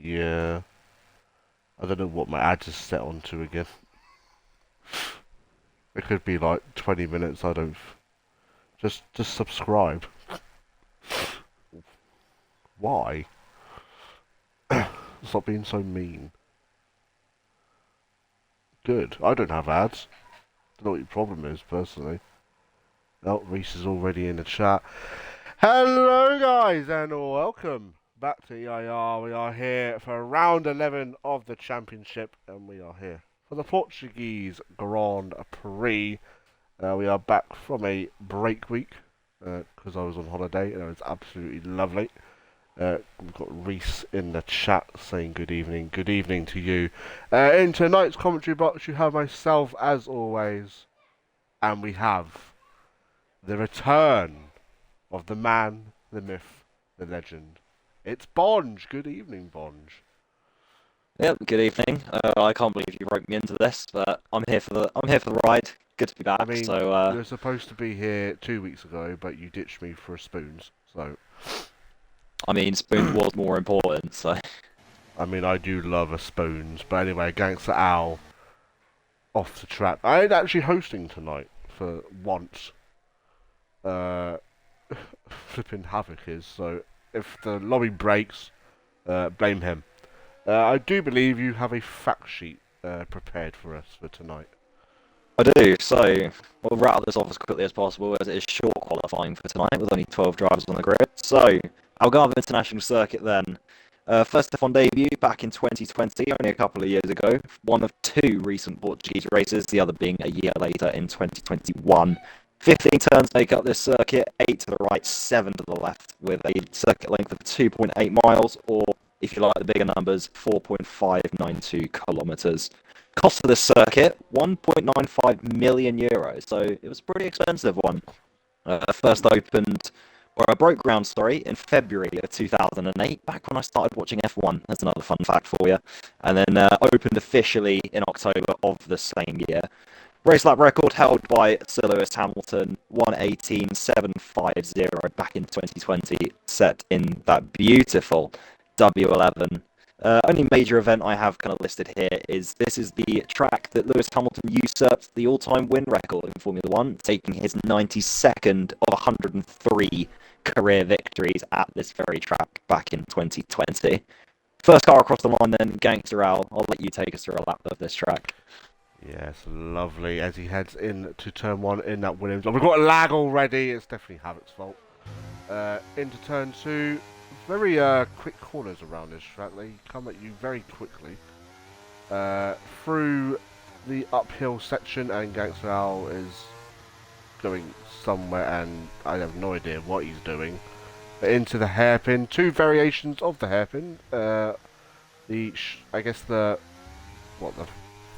Yeah. I don't know what my ads is set onto again. It could be like 20 minutes. I don't. Just subscribe. Why? Stop being so mean. Good. I don't have ads. Don't know what your problem is, personally. Oh, Reese is already in the chat. Hello, guys, and welcome back to EIR. We are here for round 11 of the championship, and we are here for the Portuguese Grand Prix. We are back from a break week because I was on holiday, and it was absolutely lovely. We've got Reese in the chat saying good evening. Good evening to you. In tonight's commentary box, you have myself, as always, and we have the return of the man, the myth, the legend. It's Bonge. Good evening, Bonge. Yep, good evening. I can't believe you roped me into this, but I'm here for the ride. Good to be I back. mean, So you were supposed to be here 2 weeks ago, but you ditched me for spoons. So, I mean, spoons was more important. So I mean, I do love a spoons. But anyway, Gangster Owl off the track. I ain't actually hosting tonight for once. Uh, Flipping Havoc is. So, if the lobby breaks, blame him. I do believe you have a fact sheet prepared for us for tonight. I do. So we'll rattle this off as quickly as possible, as it is short qualifying for tonight with only 12 drivers on the grid. So Algarve International Circuit then. First F1 debut back in 2020, only a couple of years ago. One of two recent Portuguese races, the other being a year later in 2021. 15 turns make up this circuit, 8 to the right, 7 to the left, with a circuit length of 2.8 miles, or if you like the bigger numbers, 4.592 kilometres. Cost of this circuit, 1.95 million euros, so it was a pretty expensive one. First opened, or broke ground, sorry, in February of 2008, back when I started watching F1. That's another fun fact for you. And then opened officially in October of the same year. Race lap record held by Sir Lewis Hamilton, 1:18.750 back in 2020, set in that beautiful W11. Only major event I have kind of listed here is this is the track that Lewis Hamilton usurped the all-time win record in Formula One, taking his 92nd of 103 career victories at this very track back in 2020. First car across the line then, Gangster Al, I'll let you take us through a lap of this track. Yes, lovely. As he heads into turn one in that Williams. Oh, we've got a lag already. It's definitely Havoc's fault. Into turn two. Very quick corners around this track. They come at you very quickly. Through the uphill section, and Gangster Owl is going somewhere, and I have no idea what he's doing. But into the hairpin. Two variations of the hairpin. I guess the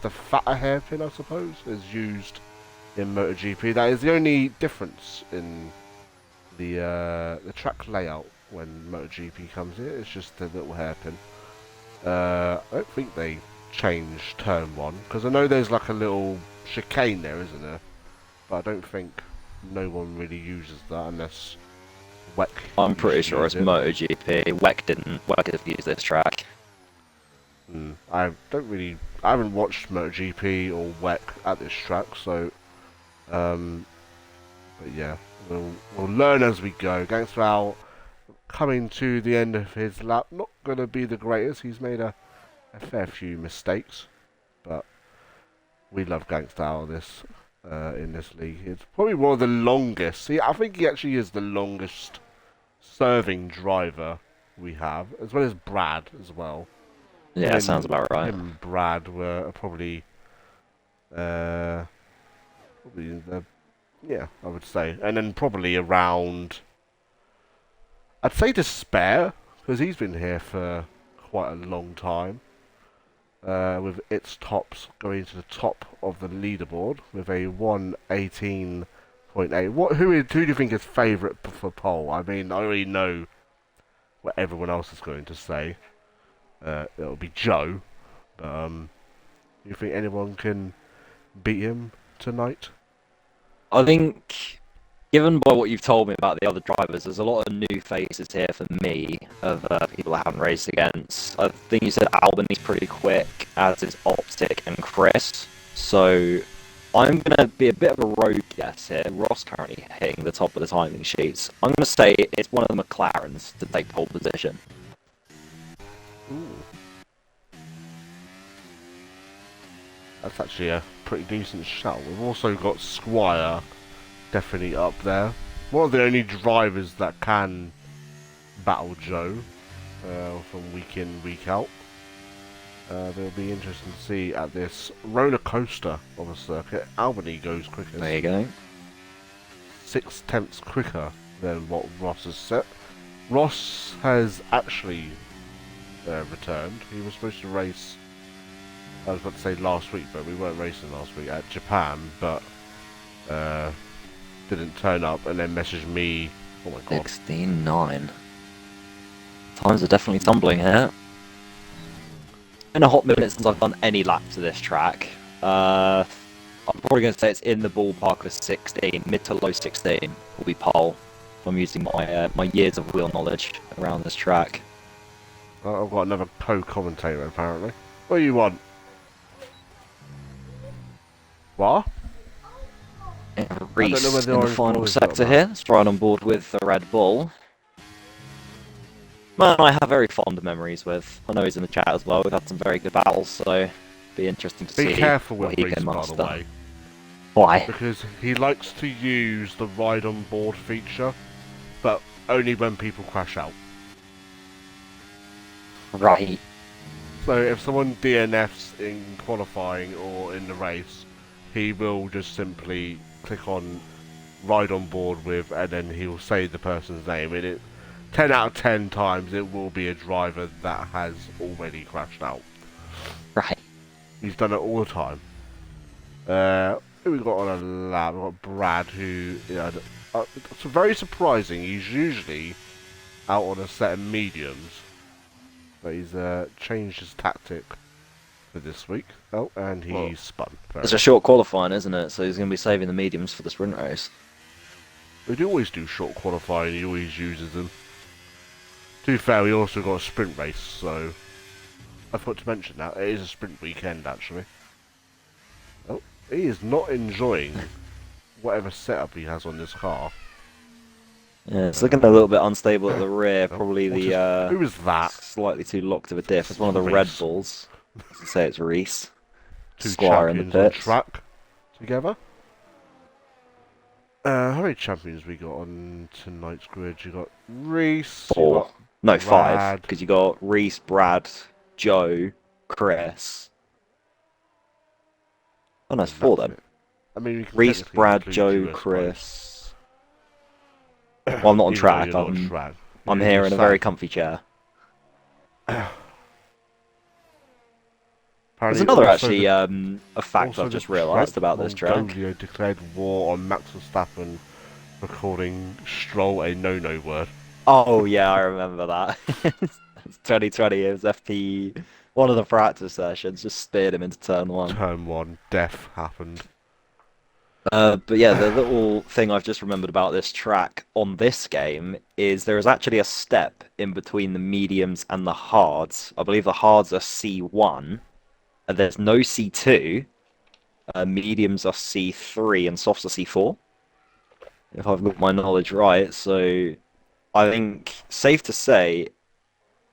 fatter hairpin, I suppose, is used in MotoGP. That is the only difference in the track layout when MotoGP comes in. It's just the little hairpin. I don't think they changed turn one because I know there's like a little chicane there, isn't there? But I don't think no one really uses that unless WEC. I'm pretty sure it's MotoGP. WEC have used this track. I haven't watched MotoGP or WEC at this track, so but yeah, we'll learn as we go. Gangster Al coming to the end of his lap, not gonna be the greatest. He's made a fair few mistakes, but we love Gangster Al in this league. It's probably one of the longest. See, I think he actually is the longest serving driver we have, as well as Brad as well. Yeah, that sounds about right. Him and Brad were probably the I would say, and then probably around. I'd say Despair because he's been here for quite a long time. With its tops going to the top of the leaderboard with a 1:18.8. Who do you think is favourite for pole? I mean, I already know what everyone else is going to say. It'll be Joe. You think anyone can beat him tonight? I think Given by what you've told me about the other drivers, there's a lot of new faces here for me of people I haven't raced against. I think you said Albany's pretty quick, as is Optic and Chris. So I'm going to be a bit of a rogue guess here. Ross currently hitting the top of the timing sheets. I'm going to say it's one of the McLarens to take pole position. Ooh. That's actually a pretty decent shout. We've also got Squire definitely up there. One of the only drivers that can battle Joe from week in, week out. It'll be interesting to see at this roller coaster of a circuit. Albany goes quickest. There you go. 6/10 quicker than what Ross has set. Ross has actually returned. He was supposed to race, I was about to say last week, but we weren't racing last week at Japan, but didn't turn up and then messaged me. Oh my god. 16.9. Times are definitely tumbling here. Been a hot minute since I've done any laps of this track. I'm probably going to say it's in the ballpark of 16, mid to low 16 will be pole. I'm using my years of wheel knowledge around this track. I've got another co-commentator apparently. What do you want? What? Reese in the final sector here. Let's ride on board with the Red Bull. Man, I have very fond memories with. I know he's in the chat as well. We've had some very good battles, so be interesting to see. Be careful with he Reese, can by master. the way. Why? Because he likes to use the ride on board feature, but only when people crash out. Right. So if someone DNFs in qualifying or in the race, he will just simply click on ride on board with, and then he'll say the person's name. And it 10 out of 10 times it will be a driver that has already crashed out. Right. He's done it all the time. Who we got on a lap? We've got Brad, who, it's very surprising. He's usually out on a set of mediums, but he's changed his tactic for this week. Oh, and he spun. It's a short qualifying, isn't it? So he's going to be saving the mediums for the sprint race. We do always do short qualifying. He always uses them. To be fair, we also got a sprint race, so I forgot to mention that it is a sprint weekend actually. Oh, he is not enjoying whatever setup he has on this car. Yeah, it's looking a little bit unstable at the rear. Probably Who is that? Slightly too locked of a diff. It's one of the Red Bulls. Let's say it's Reese. Two Squire in the champions on pits. track together. How many champions we got on tonight's grid? You got Reese. 4. No, 5. Brad. Because you got Reese, Brad, Joe, Chris. Oh no, it's 4 then. I mean, we can Reese, technically Brad, include Joe, you, I suppose. Chris. Well, I'm not on Even though track. you're not on track. I'm You're here in a sat- very comfy chair. There's Apparently another also actually the- a fact also I've the just realised about this track. Mongolia declared war on Max Verstappen for calling Stroll a no-no word. Oh yeah, I remember that. It's 2020. It was FP. One of the practice sessions just speared him into turn 1. Turn 1, death happened. But yeah, the little thing I've just remembered about this track on this game is there is actually a step in between the mediums and the hards. I believe the hards are C1, and there's no C2. Mediums are C3 and softs are C4. If I've got my knowledge right, so I think safe to say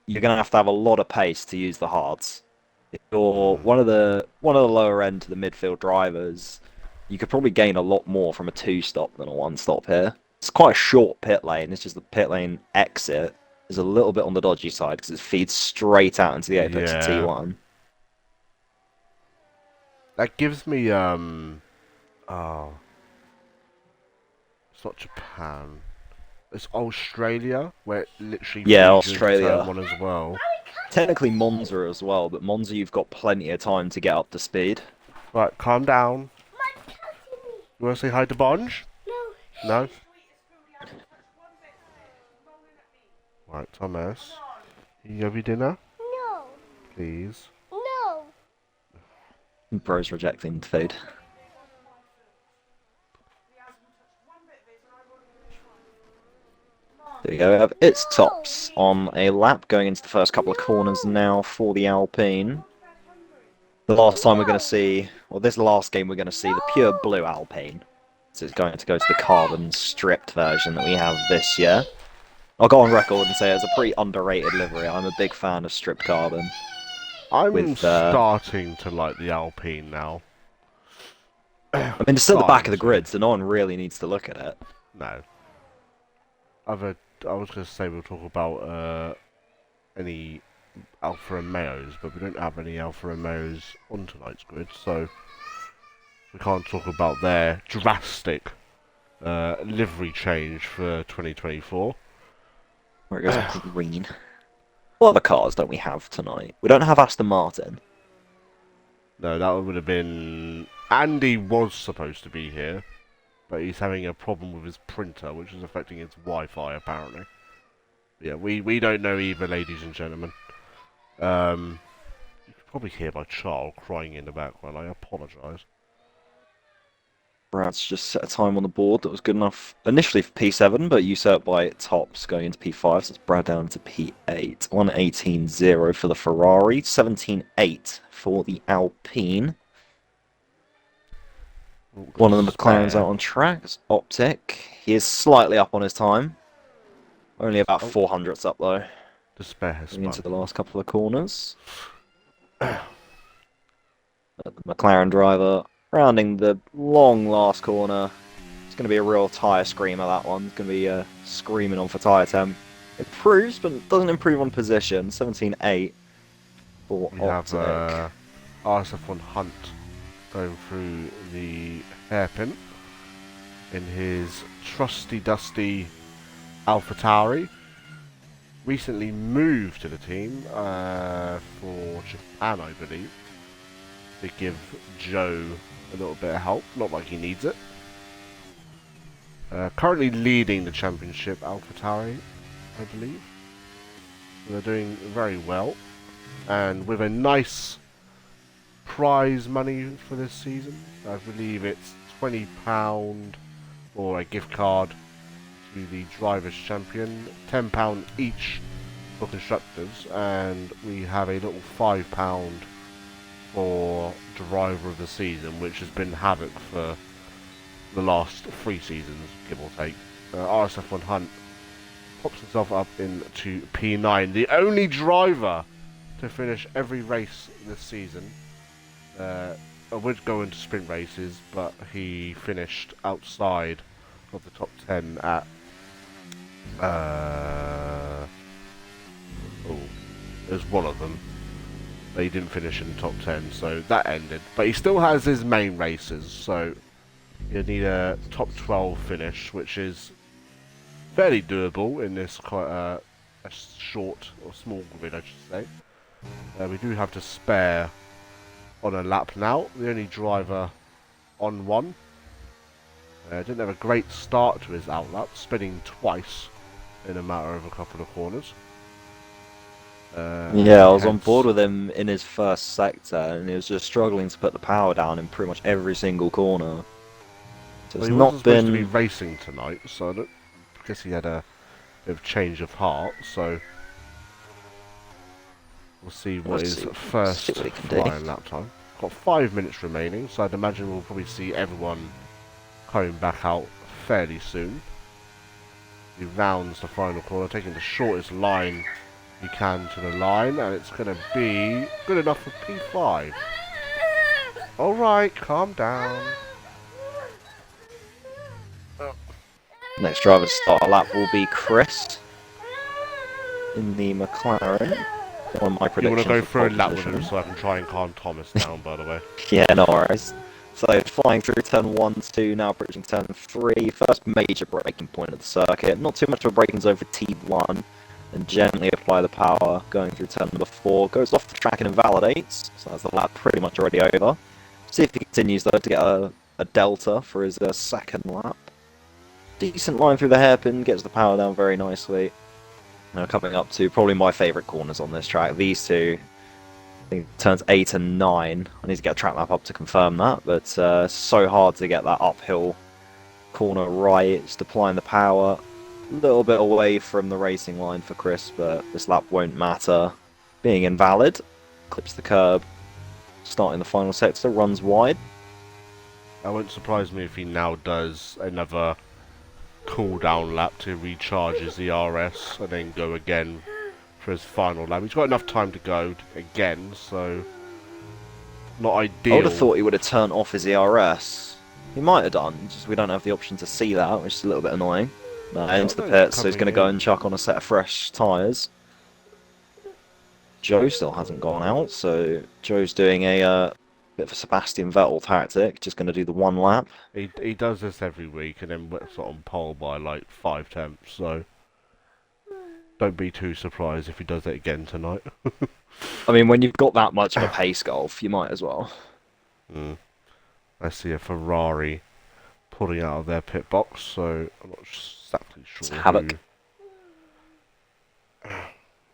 you're going to have a lot of pace to use the hards. If you're one of the lower end to the midfield drivers, you could probably gain a lot more from a 2-stop than a 1-stop here. It's quite a short pit lane. It's just the pit lane exit is a little bit on the dodgy side because it feeds straight out into the apex of T1. That gives me, it's not Japan. It's Australia, where it literally feeds you into Australia. turn 1 as well. Technically Monza as well, but Monza you've got plenty of time to get up to speed. Right, calm down. You want to say hi to Bonge? No. No? Right, Thomas. You have your dinner? No. Please. No. Bro's rejecting food. There we go. We have its tops on a lap going into the first couple of corners now for the Alpine. The last time we're going to see, well, this last game we're going to see the pure blue Alpine. So it's going to go to the carbon stripped version that we have this year. I'll go on record and say it's a pretty underrated livery. I'm a big fan of stripped carbon. I'm starting to like the Alpine now. I mean, it's still the back of the grid, so no one really needs to look at it. No. I was going to say we'll talk about any Alfa Romeos, but we don't have any Alfa Romeos on tonight's grid, so we can't talk about their drastic livery change for 2024. Where it goes green. What other cars don't we have tonight? We don't have Aston Martin. No, that would have been... Andy was supposed to be here, but he's having a problem with his printer, which is affecting his Wi-Fi, apparently. Yeah, we don't know either, ladies and gentlemen. You can probably hear my child crying in the background. I apologise. Brad's just set a time on the board that was good enough initially for P7, but usurped by Tops going into P5, so it's Brad down to P8. 1:18.0 for the Ferrari, 17.8 for the Alpine. One of the McLarens out on track. It's Optic. He is slightly up on his time. Only about 400ths up though. The spare has spun. Into the last couple of corners. The McLaren driver rounding the long last corner. It's going to be a real tyre screamer, that one. It's going to be screaming on for tyre temp. Improves, but doesn't improve on position. 17.8 for we Optic. have RSF1 Hunt going through the hairpin in his trusty dusty AlphaTauri. Recently moved to the team for Japan, I believe, to give Joe a little bit of help, not like he needs it. Currently leading the championship, AlphaTauri, I believe. They're doing very well, and with a nice prize money for this season. I believe it's £20 or a gift card to the Drivers' Champion, £10 each for constructors, and we have a little £5 for Driver of the Season, which has been Havoc for the last 3 seasons, give or take. RSF1 Hunt pops himself up into P9, the only driver to finish every race this season. I would go into sprint races, but he finished outside of the top 10 at there's one of them, but he didn't finish in the top 10, so that ended. But he still has his main races, so he'll need a top 12 finish, which is fairly doable in this quite a short or small grid, I should say. We do have to spare on a lap now, the only driver on one. Didn't have a great start to his outlap, spinning twice in a matter of a couple of corners. Yeah, I was on board with him in his first sector, and he was just struggling to put the power down in pretty much every single corner. So well, he wasn't supposed to be racing tonight, so I guess he had a bit of change of heart, so we'll see what his first flying lap time. Got 5 minutes remaining, so I'd imagine we'll probably see everyone coming back out fairly soon. He rounds the final corner, taking the shortest line he can to the line, and it's going to be good enough for P5. Alright, calm down. Next driver to start a lap will be Chris in the McLaren. One of my predictions. You want to go through a lap with him so I can try and calm Thomas down, by the way? Yeah, no worries. So flying through turn 1, 2, now approaching turn 3. First major braking point of the circuit. Not too much of a braking zone for T1. And gently apply the power going through turn number 4. Goes off the track and invalidates. So that's the lap pretty much already over. See if he continues though to get a delta for his second lap. Decent line through the hairpin, gets the power down very nicely. Now coming up to probably my favourite corners on this track. These two, I think turns 8 and 9. I need to get a track map up to confirm that, but so hard to get that uphill corner right. Just applying the power. A little bit away from the racing line for Chris, but this lap won't matter. Being invalid, clips the curb, starting the final sector, runs wide. That wouldn't surprise me if he now does another cool-down lap to recharge his ERS and then go again for his final lap. He's got enough time to go again, so not ideal. I would have thought he would have turned off his ERS. He might have done, just we don't have the option to see that, which is a little bit annoying. Into the pits, so he's going to go and chuck on a set of fresh tyres. Joe still hasn't gone out, so Joe's doing a bit of a Sebastian Vettel tactic, just going to do the one lap. He does this every week and then whips it on pole by like 5 tenths, so don't be too surprised if he does it again tonight. I mean, when you've got that much of a pace golf, you might as well. I see a Ferrari pulling out of their pit box, so I'm not exactly sure. It's Havoc.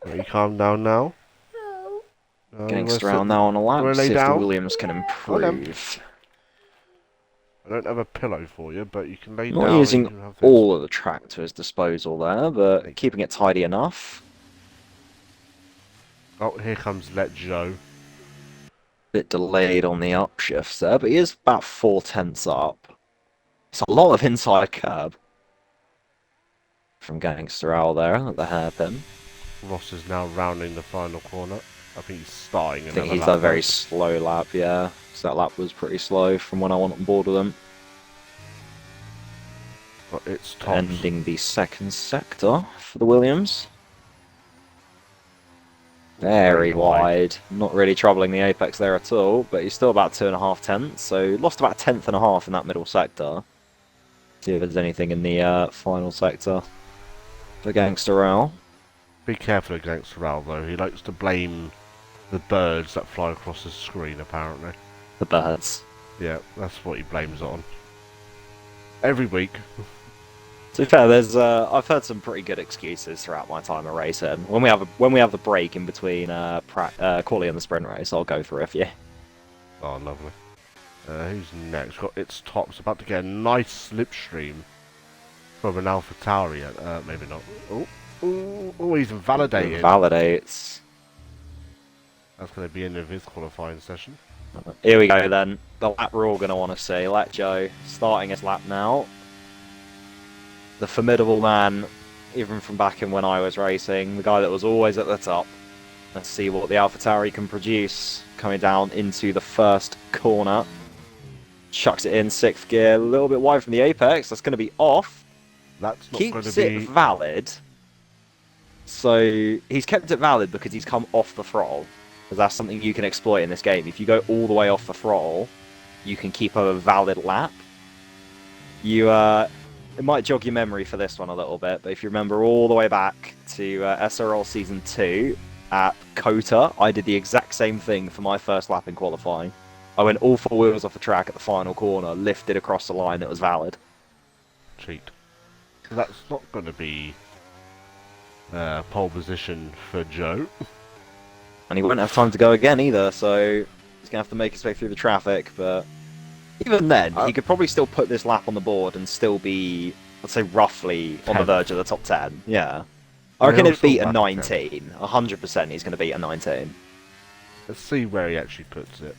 Will you calm down now? No, Getting around now on a lap, see if the Williams can Oh, improve. I don't have a pillow for you, but you can lay down. Not using all of the track to his disposal there, but keeping it tidy enough. Oh, here comes Let Joe. Bit delayed on the upshifts there, but he is about 4 tenths up. It's a lot of inside curb from Gangster Owl there at the hairpin. Ross is now rounding the final corner. I think he's starting another lap. I think he's done a very slow lap, yeah. So that lap was pretty slow from when I went on board with him. But it's tops. Ending the second sector for the Williams. Very wide. Not really troubling the apex there at all, but he's still about 2.5 tenths, so lost about 1.5 in that middle sector. See if there's anything in the final sector for Gangster Owl. Be careful of Gangster Owl, though. He likes to blame the birds that fly across his screen, apparently. The birds. Yeah, that's what he blames it on. Every week. To be fair, there's I've heard some pretty good excuses throughout my time of racing. When we have the break in between quali and the sprint race, I'll go through a few. Oh, lovely. Who's next? Got its tops about to get a nice slipstream from an AlphaTauri. Maybe not. Oh, he's invalidated. Invalidates. That's going to be end of his qualifying session. Here we go then. The lap we're all going to want to see. Let Joe starting his lap now. The formidable man, even from back in when I was racing, the guy that was always at the top. Let's see what the AlphaTauri can produce. Coming down into the first corner. Chucks it in 6th gear, a little bit wide from the apex. That's going to be off. That's not going to Keeps be it valid. So he's kept it valid because he's come off the throttle. Because that's something you can exploit in this game. If you go all the way off the throttle, you can keep a valid lap. It might jog your memory for this one a little bit, but if you remember all the way back to SRL Season 2 at Kota, I did the exact same thing for my first lap in qualifying. I went all 4 wheels off the track at the final corner, lifted across the line, it was valid. Cheat. So that's not going to be pole position for Joe. And he won't have time to go again either, so he's going to have to make his way through the traffic, but even then, he could probably still put this lap on the board and still be, let's say, roughly on the verge of the top 10. Yeah. I reckon he'd beat a 19. 100% he's going to beat a 19. Let's see where he actually puts it.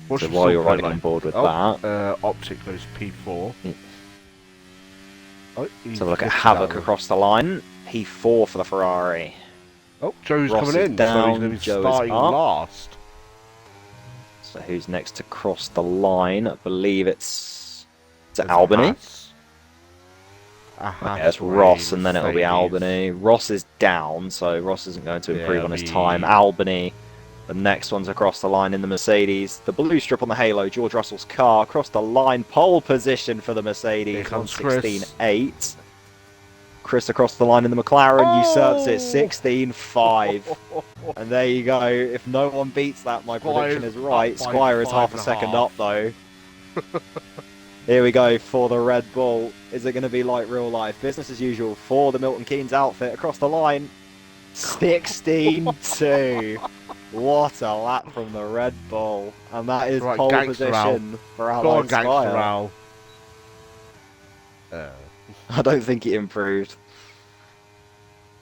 So while you're riding on board with that... Optic goes P4. Yeah. Oh, let's have a look at Havoc across the line. P4 for the Ferrari. Oh, Joe's Ross coming in, down, so he's going to be Joe starting last. So who's next to cross the line? I believe it's Albany. Okay, it's Ross, and then it'll be Albany. Ross is down, so Ross isn't going to improve on his time. Albany, the next one's across the line in the Mercedes. The blue strip on the halo, George Russell's car, across the line, pole position for the Mercedes, 1:16.8. Chris across the line in the McLaren, usurps it, 16.5. And there you go. If no one beats that, my prediction is right. Squire is half a second up, though. Here we go for the Red Bull. Is it going to be like real life? Business as usual for the Milton Keynes outfit across the line. 16.2. What a lap from the Red Bull. And that is pole position for Allied Squire. Uh, I don't think it improved.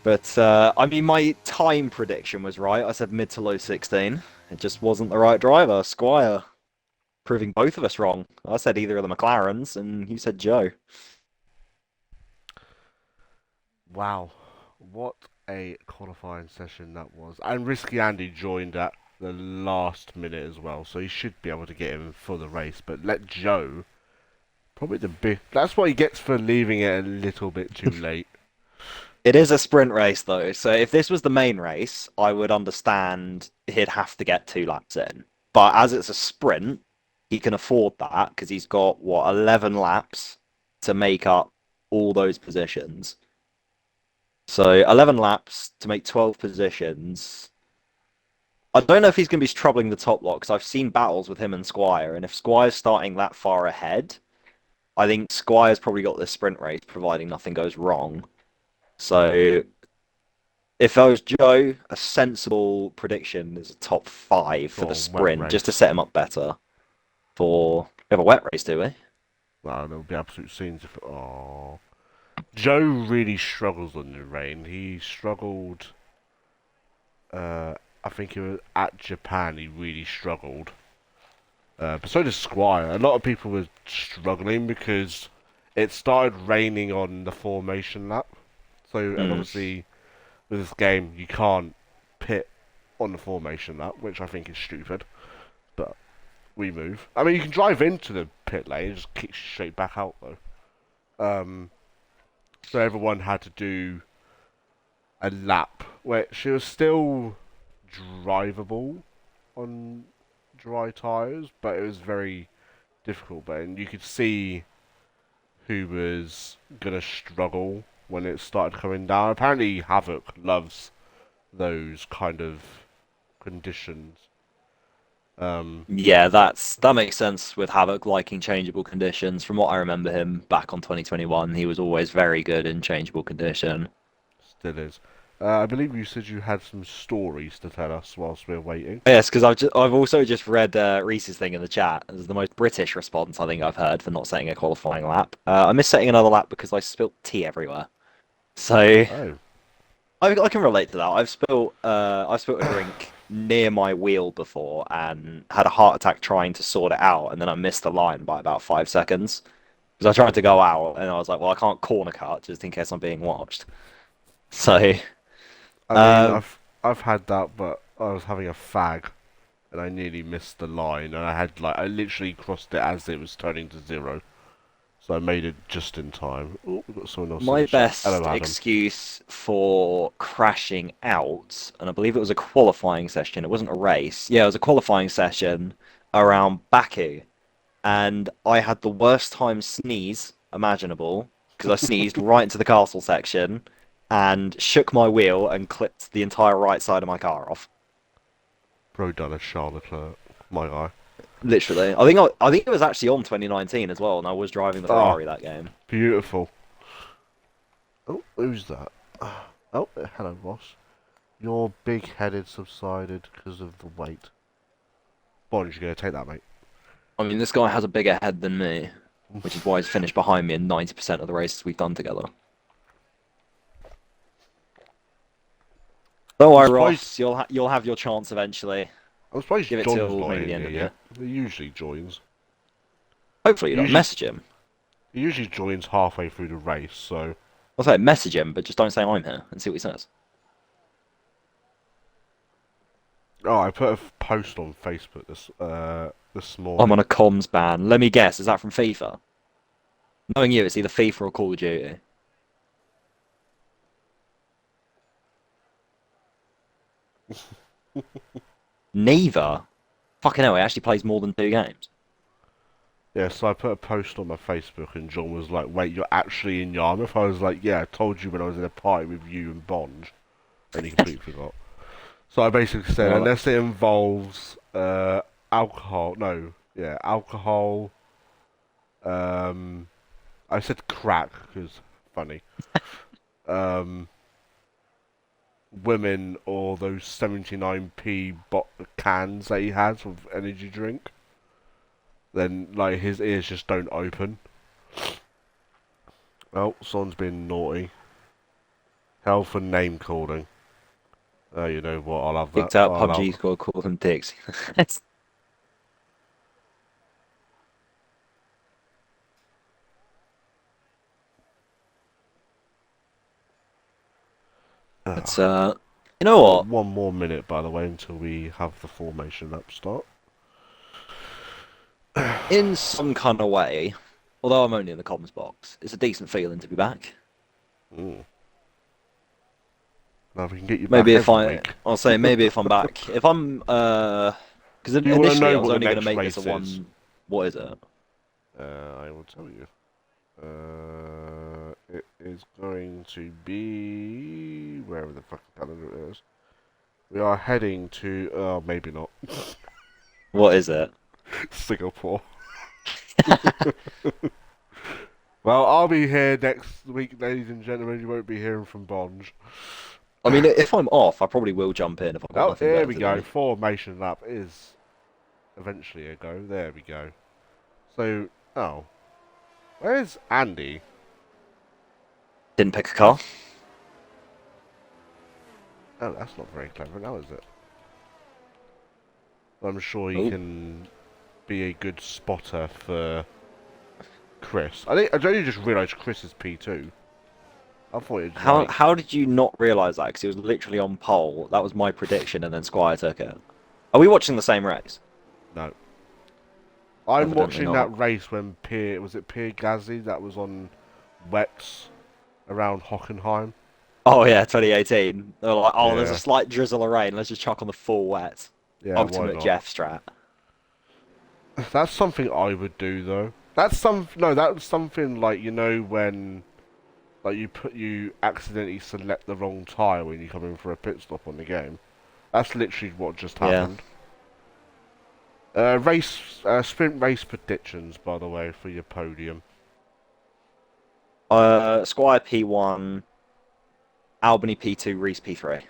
But I mean, my time prediction was right. I said mid to low 16. It just wasn't the right driver, Squire, proving both of us wrong. I said either of the McLarens, and you said Joe. wow, what a qualifying session that was. And Risky Andy joined at the last minute as well, so he should be able to get him for the race. But let Joe, probably the big. That's what he gets for leaving it a little bit too late. It is a sprint race, though, so if this was the main race, I would understand he'd have to get 2 laps in. But as it's a sprint, he can afford that because he's got, what, 11 laps to make up all those positions. So 11 laps to make 12 positions. I don't know if he's going to be troubling the top lot because I've seen battles with him and Squire, and if Squire's starting that far ahead, I think Squire's probably got this sprint race, providing nothing goes wrong. So if I was Joe, a sensible prediction is a top 5 for the For wet sprint, just to race. set him up better for we have a wet race, do we? Wow, there will be absolute scenes if. Oh. Joe really struggles on the rain. He struggled. I think it was at Japan. He really struggled. But so did Squire. A lot of people were struggling because it started raining on the formation lap. So, and Hmm. obviously with this game you can't pit on the formation lap, which I think is stupid. But we move. I mean, you can drive into the pit lane and just kick straight back out though. Um, so everyone had to do a lap, which it was still drivable on dry tyres, but it was very difficult. But and you could see who was gonna struggle when it started coming down. Apparently, Havoc loves those kind of conditions. Um, Yeah, that makes sense with Havoc liking changeable conditions. From what I remember him back on 2021, he was always very good in changeable condition. Still is. I believe you said you had some stories to tell us whilst we're waiting. Yes, because I've also just read Reese's thing in the chat. It's the most British response I think I've heard for not setting a qualifying lap. I missed setting another lap because I spilt tea everywhere. So Oh, I can relate to that. I've spilled a drink near my wheel before and had a heart attack trying to sort it out, and then I missed the line by about 5 seconds because I tried to go out and I was like, well, I can't corner cut just in case I'm being watched. So I mean, um, I've had that, but I was having a fag and I nearly missed the line, and I literally crossed it as it was turning to zero, so I made it just in time. Oh, we've got someone else in my the chat. Hello, best Adam. excuse for crashing out, and I believe it was a qualifying session. It wasn't a race. Yeah, it was a qualifying session around Baku, and I had the worst time sneeze imaginable because I sneezed right into the castle section and shook my wheel and clipped the entire right side of my car off. Bro done a Charlotte Leclerc, my guy. Literally, I think it was actually on 2019 as well, and I was driving the Oh, Ferrari that game. beautiful. Oh, who's that? Oh, hello, boss. Your big-headed subsided because of the weight. Bond, you gonna take that, mate? I mean, this guy has a bigger head than me, which is why he's finished behind me in 90% of the races we've done together. Don't I'm worry, surprised. Ross. You'll have your chance eventually. I'm surprised Give it John's till not maybe the in end here of the yet. year. He usually joins. Hopefully, you He don't usually message him. he usually joins halfway through the race, so I'll say message him, but just don't say I'm here and see what he says. oh, I put a post on Facebook this I'm on morning. a comms ban. Let me guess. Is that from FIFA? Knowing you, it's either FIFA or Call of Duty. Neither. Fucking hell, he actually plays more than 2 games. Yeah, so I put a post on my Facebook, and John was like, "Wait, you're actually in Yarmouth?" I was like, "Yeah, I told you when I was in a party with you and Bond," and he completely forgot. So I basically said, Well, unless it involves alcohol, no, yeah, alcohol. Um, I said crack because funny. Um, women or those 79p cans that he has of energy drink, then like his ears just don't open. Oh, someone's been naughty. Health and name calling. Oh, you know what? I'll have that. Kicked out I'll PUBG have. squad, call them dicks. But you know Got what? 1 more minute, by the way, until we have the formation up start. In some kind of way, although I'm only in the comms box, it's a decent feeling to be back. Mm. Now we can get you back Maybe if every I, week. I'll say maybe if I'm back, if I'm, because Do you want to initially I know was what the only going to next make this a race is? one. What is it? I will tell you. It is going to be wherever the fucking calendar it is. We are heading to. Maybe not. What is it? Singapore. Well, I'll be here next week, ladies and gentlemen. You won't be hearing from Bonge. I mean, if I'm off, I probably will jump in if I've got Oh, nothing here better we to go. do. Formation lap is eventually a go. There we go. So, oh, where's Andy? Didn't pick a car. Oh, that's not very clever now, is it? I'm sure he Oh, can be a good spotter for Chris. I only just realised Chris is P2. I thought it was like how did you not realise that? Because he was literally on pole. That was my prediction, and then Squire took it. Are we watching the same race? no. I'm Evidently watching not. that race when Pierre Gasly that was on wets around Hockenheim. Oh yeah, 2018. They were like, oh, there's a Yeah, slight drizzle of rain. Let's just chuck on the full wet. yeah, why Ultimate not? Jeff strat. That's something I would do though. That's something like when like you accidentally select the wrong tyre when you come in for a pit stop on the game. That's literally what just Yeah. happened. Sprint race predictions, by the way, for your podium. Squire P1, Albany P2, Reese P3.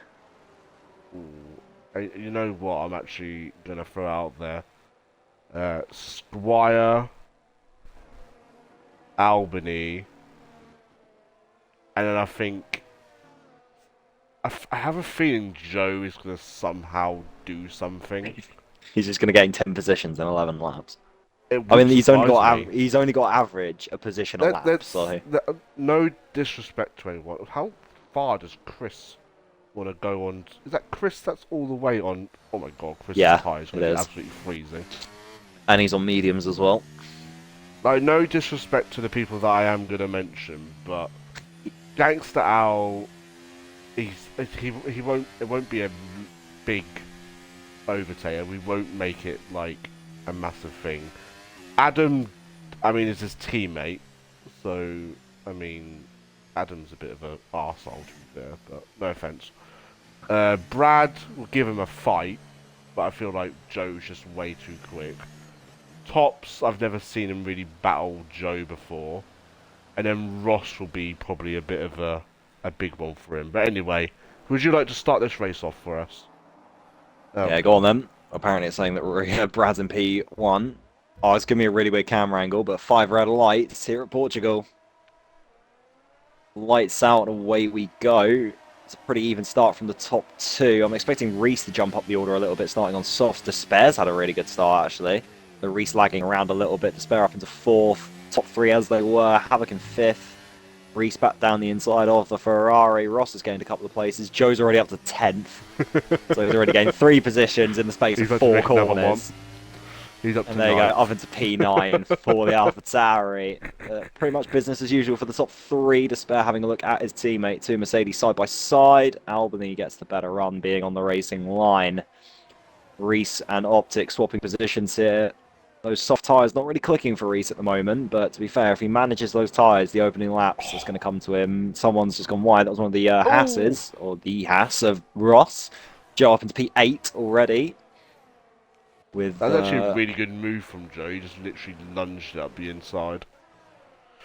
Ooh. You know what? I'm actually gonna throw out there. Squire, Albany, and then I think I have a feeling Joe is gonna somehow do something. He's just going to gain 10 positions in 11 laps. It I would mean, surprise me. he's only got average a position a lap, so No disrespect to anyone. How far does Chris want to go on? Is that Chris? That's all the way on. Oh my God, Chris's yeah, tyres it going to be is. absolutely freezing. And he's on mediums as well. Like, no disrespect to the people that I am going to mention, but Gangster Al, he won't. It won't be a big overtaker. We won't make it like a massive thing. Adam, I mean, is his teammate, so I mean, Adam's a bit of a arsehole to be fair, but no offense. Brad will give him a fight, but I feel like Joe's just way too quick. Tops, I've never seen him really battle Joe before, and then Ross will be probably a bit of a big one for him. But anyway, would you like to start this race off for us? Yeah, go on then. Apparently it's saying that Brad's in P1. Oh, it's giving me a really weird camera angle, but 5 red lights here at Portugal. Lights out and away we go. It's a pretty even start from the top 2. I'm expecting Reese to jump up the order a little bit, starting on softs. Despairs had a really good start, actually. The Reese lagging around a little bit. Despair up into 4th. Top 3 as they were. Havoc in 5th. Reese back down the inside of the Ferrari. Ross has gained a couple of places. Joe's already up to 10th. So he's already gained 3 positions in the space He's of about to 4 make another one. corners. He's up to And there you go, 9th. up into P9 for the AlphaTauri. Pretty much business as usual for the top 3. Despair having a look at his teammate, 2 Mercedes side by side. Albany gets the better run, being on the racing line. Reese and Optic swapping positions here. Those soft tyres not really clicking for Reese at the moment, but to be fair, if he manages those tyres, the opening laps is going to come to him. Someone's just gone wide. That was one of the Hasses, or the Hass of Ross. Joe up into P8 already. With That's actually a really good move from Joe. He just literally lunged it up the inside.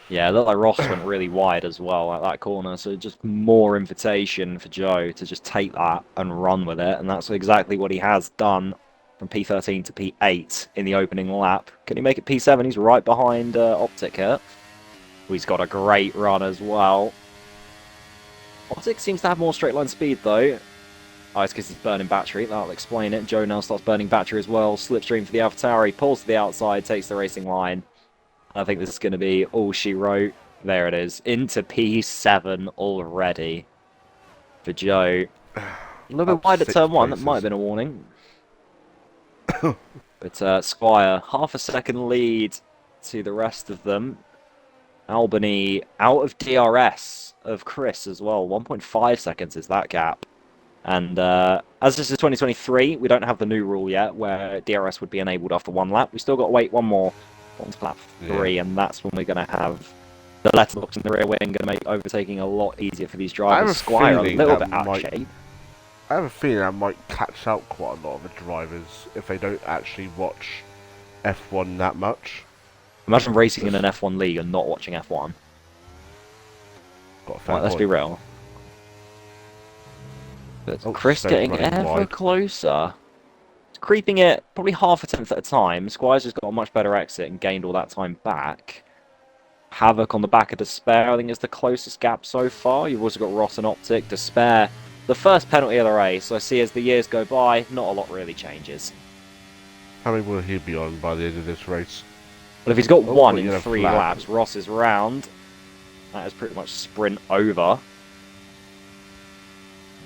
yeah, it looked like Ross went really wide as well at that corner, so just more invitation for Joe to just take that and run with it, and that's exactly what he has done from P13 to P8 in the opening lap. Can he make it P7? He's right behind Optic here. He's got a great run as well. Optic seems to have more straight line speed though. Oh, it's because he's burning battery. That'll explain it. Joe now starts burning battery as well. Slipstream for the AlphaTauri. Pulls to the outside, takes the racing line. I think this is going to be all she wrote. There it is. Into P7 already for Joe. A little bit wide at turn 1. That might have been a warning. But Squire, half a second lead to the rest of them. Albany out of DRS of Chris as well. 1.5 seconds is that gap. And as this is 2023, we don't have the new rule yet where DRS would be enabled after one lap. We still got to wait one more on to lap 3, and that's when we're going to have the letterbox in the rear wing going to make overtaking a lot easier for these drivers. Squire a little bit out of shape. I have a feeling that might catch out quite a lot of the drivers if they don't actually watch F1 that much. Imagine racing in an F1 league and not watching F1. Right, let's be real. But Chris getting ever closer. Creeping it probably half a tenth at a time. Squire's just got a much better exit and gained all that time back. Havoc on the back of Despair, I think is the closest gap so far. You've also got Ross and Optic. Despair, the first penalty of the race. So I see as the years go by, not a lot really changes. How many will he be on by the end of this race? Well, if he's got one in 3 laps, Ross is round. That is pretty much sprint over.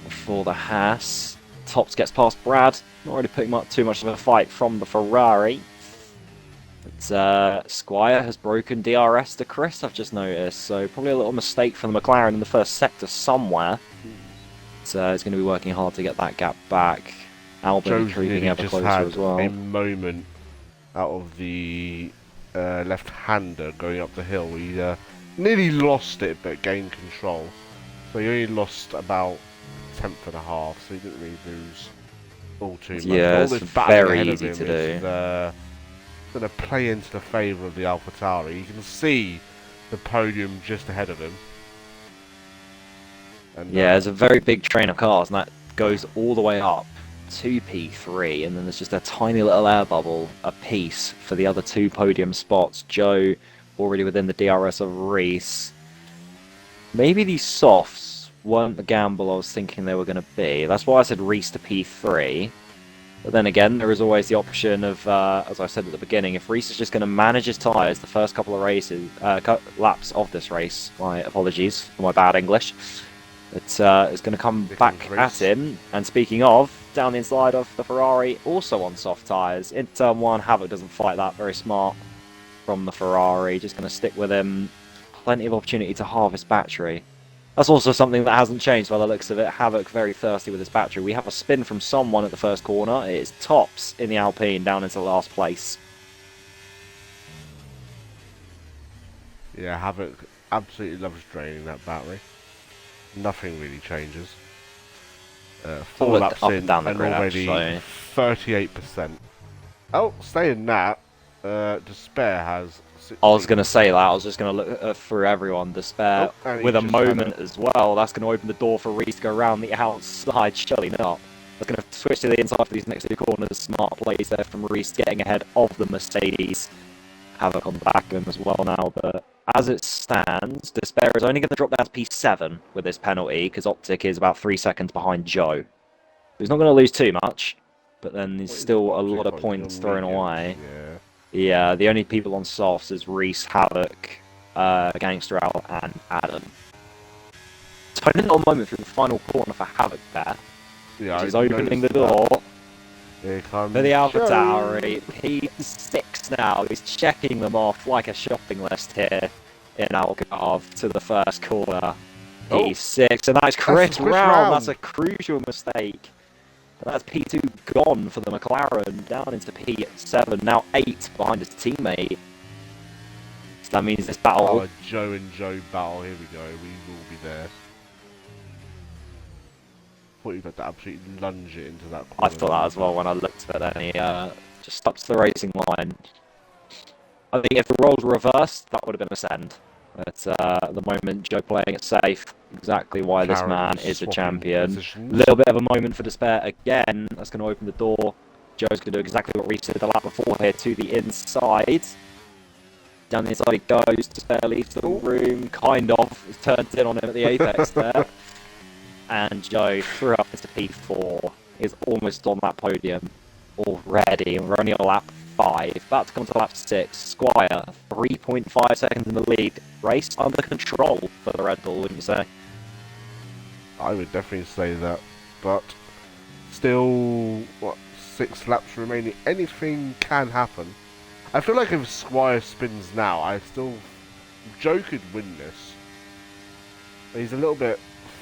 For the Haas. Tops gets past Brad. Not really putting up too much of a fight from the Ferrari. But Squire has broken DRS to Chris, I've just noticed. So probably a little mistake from the McLaren in the first sector somewhere. So he's going to be working hard to get that gap back. Albon creeping ever closer as well. A moment out of the left-hander going up the hill. He nearly lost it but gained control. So he only lost about 10th and a half, so he didn't really lose all too much. Yeah, it's very easy to do. Going to play into the favour of the AlphaTauri. You can see the podium just ahead of him. And, yeah, there's a very big train of cars, and that goes all the way up to P3, and then there's just a tiny little air bubble apiece for the other 2 podium spots. Joe already within the DRS of Reese. Maybe these softs weren't the gamble I was thinking they were going to be. That's why I said Reese to P3. But then again, there is always the option of, as I said at the beginning, if Reese is just going to manage his tyres the first couple of races, laps of this race, my apologies for my bad English, it's going to come back at him. And speaking of, down the inside of the Ferrari, also on soft tyres. In turn 1, Havoc doesn't fight that, very smart from the Ferrari, just going to stick with him. Plenty of opportunity to harvest battery. That's also something that hasn't changed by the looks of it. Havoc very thirsty with his battery. We have a spin from someone at the first corner. It is Tops in the Alpine down into last place. Yeah, Havoc absolutely loves draining that battery. Nothing really changes. 4 laps in down the grid, already 38%. Oh, saying that, Despair has... I was going to say that. I was just going to look through everyone. Despair with a moment as well. That's going to open the door for Reese to go around the outside. Surely not. That's going to switch to the inside for these next 2 corners. Smart plays there from Reese getting ahead of the Mercedes. Havoc on the back of him as well now. But as it stands, Despair is only going to drop down to P7 with this penalty because Optic is about 3 seconds behind Joe. He's not going to lose too much, but then there's still a lot of points thrown away. Yeah, the only people on softs is Reese, Havoc, Gangster Al, and Adam. Tiny little moment through the final corner for Havoc there. Yeah, he's opening the door Here comes for the AlphaTauri. P6 now. He's checking them off like a shopping list here in Algarve to the first corner. P6, and that's Chris Round. That's a crucial mistake. That's P2 gone for the McLaren, down into P7, now 8 behind his teammate. So that means this battle... Oh, a Joe and Joe battle, here we go, we will be there. Thought you got to absolutely lunge it into that corner. I thought that as well when I looked at it, and he just stops the racing line. I think if the roles were reversed, that would have been a send. But at the moment, Joe playing it safe. Exactly why this man is a champion. A little bit of a moment for Despair again. That's going to open the door. Joe's going to do exactly what Reese did the lap before here to the inside. Down the inside he goes, just barely leaves the room, kind of. It turns in on him at the apex there. And Joe threw up into P4. He's almost on that podium already. And we're only on lap 5. About to come to lap 6. Squire, 3.5 seconds in the lead. Race under control for the Red Bull, wouldn't you say? I would definitely say that. But still, what, 6 laps remaining. Anything can happen. I feel like if Squire spins now, Joe could win this. He's a little bit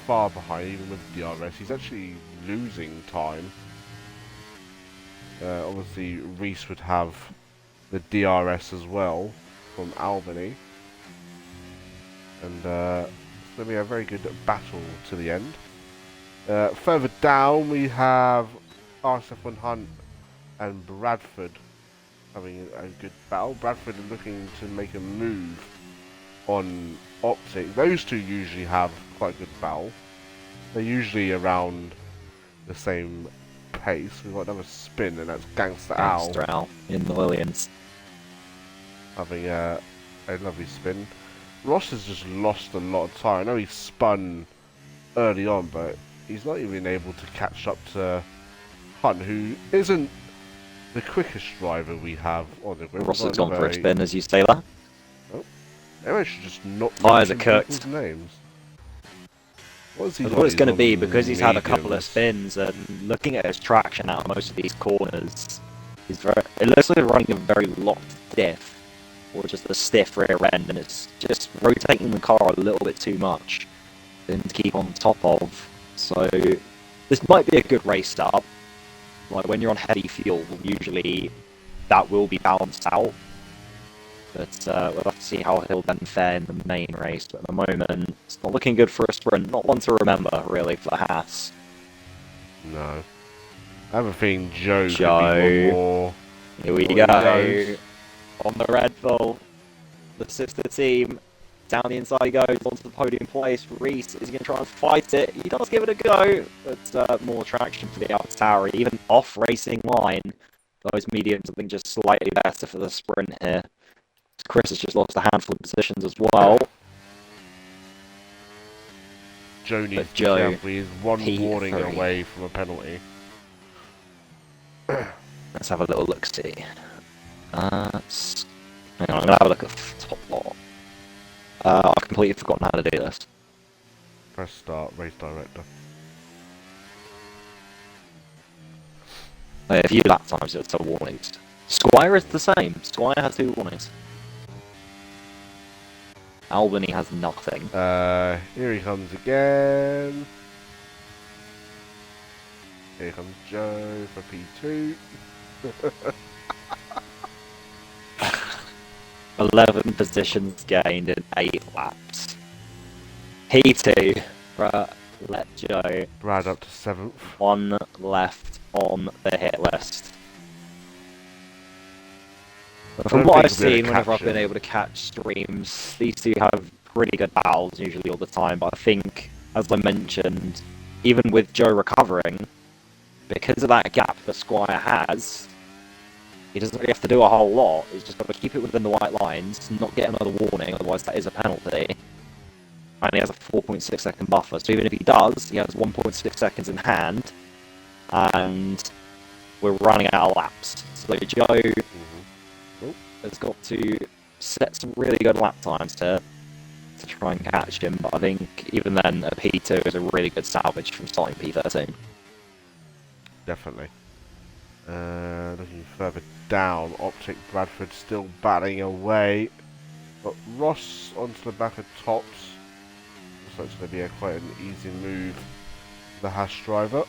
far behind, even with DRS. He's actually losing time. Obviously, Reese would have the DRS as well from Albany. And it's going to be a very good battle to the end. Further down, we have RSF1 Hunt and Bradford having a good battle. Bradford are looking to make a move on Optic. Those two usually have quite a good battle. They're usually around the same pace. We've got another spin, and that's Gangster Owl. Gangster Owl in the Lillians. Having a lovely spin. Ross has just lost a lot of time. I know he spun early on, but he's not even able to catch up to Hunt, who isn't the quickest driver we have on the grid. Ross has gone for a spin, as you say that. Oh, maybe I should just not Tires are mention cooked. people's names. What it's going to be, because he's had a couple of spins and looking at his traction out of most of these corners, it looks like he's running a very locked diff, or just a stiff rear end, and it's just rotating the car a little bit too much for him to keep on top of. So this might be a good race start. Like when you're on heavy fuel, usually that will be balanced out. But we'll have to see how he'll then fare in the main race. But at the moment, it's not looking good for a sprint. Not one to remember, really, for Haas. No. I have a feeling Joe could be one more. Here we go. On the Red Bull. The sister team. Down the inside he goes, onto the podium place. Reese is going to try and fight it. He does give it a go, but more traction for the AlphaTauri. Even off racing line, those mediums I think just slightly better for the sprint here. Chris has just lost a handful of positions as well. Joe needs to be careful. He's one warning away from a penalty. Let's have a little look-see. Hang on, I'm going to have a look at top lot. I've completely forgotten how to do this. Press start, race director. A few lap times, it's a warnings. Squire is the same. Squire has 2 warnings. Albany has nothing. Here he comes again. Here comes Joe for P2. 11 positions gained in 8 laps. P2, right, let Joe. Brad up to 7th. 1 left on the hit list. From what I've seen, whenever I've been able to catch streams, these two have pretty good battles usually all the time, but I think, as I mentioned, even with Joe recovering, because of that gap that Squire has, he doesn't really have to do a whole lot. He's just got to keep it within the white lines, not get another warning, otherwise that is a penalty. And he has a 4.6 second buffer, so even if he does, he has 1.6 seconds in hand, and we're running out of laps. So Joe has got to set some really good lap times to try and catch him, but I think even then a P2 is a really good salvage from starting P13. Definitely. Looking further down, Optic Bradford still battling away, but Ross onto the back of tops. Looks like it's going to be quite an easy move for the Haas driver.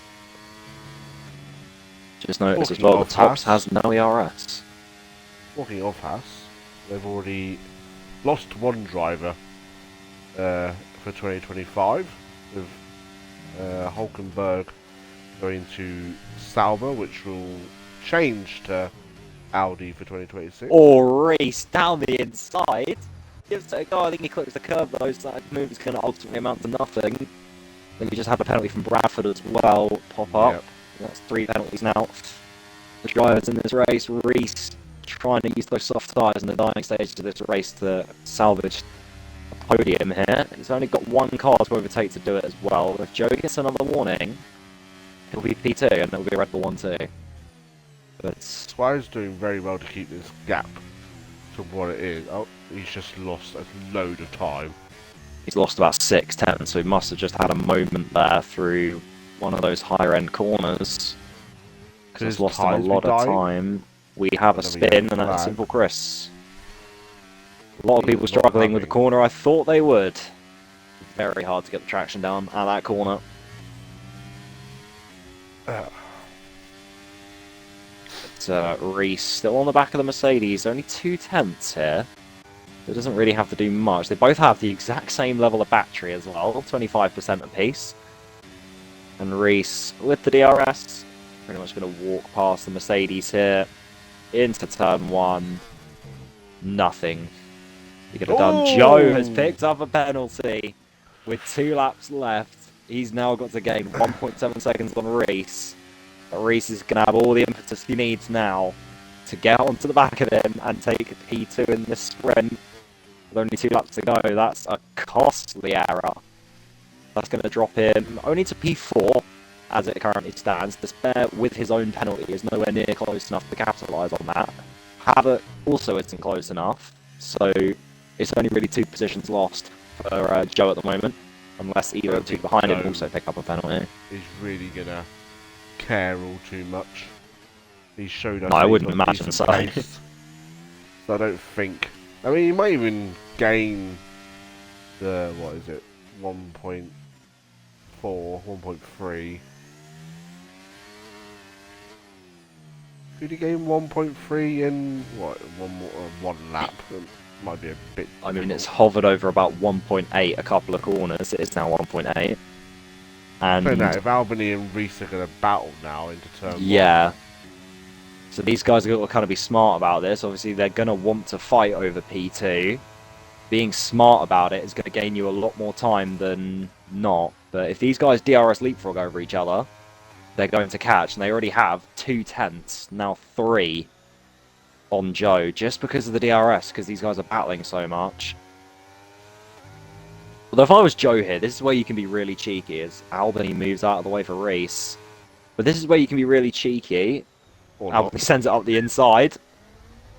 Just notice as well, the tops has no ERS. Walking off Haas, they've already lost 1 driver for 2025, with Hulkenberg going to Sauber, which will change to Audi for 2026. Or Reese down the inside. Gives it a go. I think he clips the curve though, so that move is going to ultimately amount to nothing. I think we just had a penalty from Bradford as well pop up. Yep. That's 3 penalties now. The drivers in this race, Reese trying to use those soft tyres in the dying stages of this race to salvage a podium here. He's only got one car to overtake to do it as well. If Joe gets another warning, it'll be P2 and it'll be a Red Bull 1-2. But Squire's doing very well to keep this gap to what it is. Oh, he's just lost a load of time. he's lost about 6 tenths, so he must have just had a moment there through one of those higher end corners. He's lost him a lot of time. We have a spin, and that's simple Chris. A lot of people struggling with the corner. I thought they would. Very hard to get the traction down at that corner. But Reese still on the back of the Mercedes. Only 2 tenths here. It doesn't really have to do much. They both have the exact same level of battery as well, 25% apiece. And Reese with the DRS. Pretty much going to walk past the Mercedes here into turn 1. Nothing. He could have done. Joe has picked up a penalty with 2 laps left. He's now got to gain 1.7 seconds on Reese. But Reese is going to have all the impetus he needs now to get onto the back of him and take P2 in this sprint. With only 2 laps to go, that's a costly error. That's going to drop him only to P4. As it currently stands, the spare with his own penalty is nowhere near close enough to capitalise on that. Havoc also isn't close enough, so it's only really 2 positions lost for Joe at the moment, unless either of the 2 behind him also pick up a penalty. He's really gonna care all too much. He showed us. No, I wouldn't imagine so. So I don't think. I mean, he might even gain the what is it, 1.4, 1.3. Could he gain 1.3 in what one lap? It might be a bit. I mean, it's hovered over about 1.8 a couple of corners. It is now 1.8. And so now, if Albany and Reese are going to battle now into turn 1. Yeah. So these guys are going to kind of be smart about this. Obviously, they're going to want to fight over P2. Being smart about it is going to gain you a lot more time than not. But if these guys DRS leapfrog over each other, they're going to catch, and they already have 2 tenths, now 3 on Joe, just because of the DRS, because these guys are battling so much. Although if I was Joe here, this is where you can be really cheeky, as Albany moves out of the way for Reese. But this is where you can be really cheeky. Albany sends it up the inside.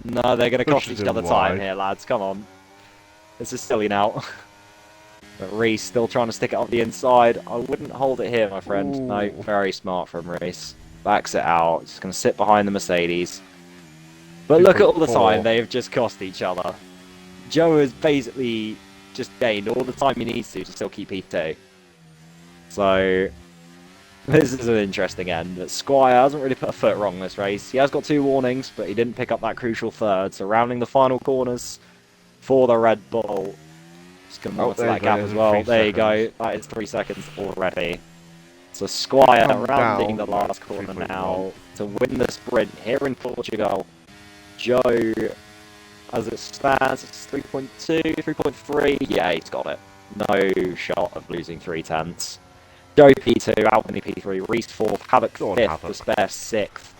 No, they're going to cost each other time here, lads, come on. This is silly now. But Reese still trying to stick it up the inside. I wouldn't hold it here, my friend. Ooh. No, very smart from Reese. Backs it out. Just going to sit behind the Mercedes. But look at all the time they have just cost each other. Joe has basically just gained all the time he needs to still keep P2. So, this is an interesting end. But Squire hasn't really put a foot wrong this race. He has got 2 warnings, but he didn't pick up that crucial third. So, rounding the final corners for the Red Bull. Just going to monitor that gap as well. There you go. That is 3 seconds already. So Squire rounding the last corner now to win the sprint here in Portugal. Joe, as it stands, it's 3.2, 3.3. Yeah, he's got it. No shot of losing 3 tenths. Joe P2, Albany P3, Reese 4th, Havoc 5th, the spare 6th.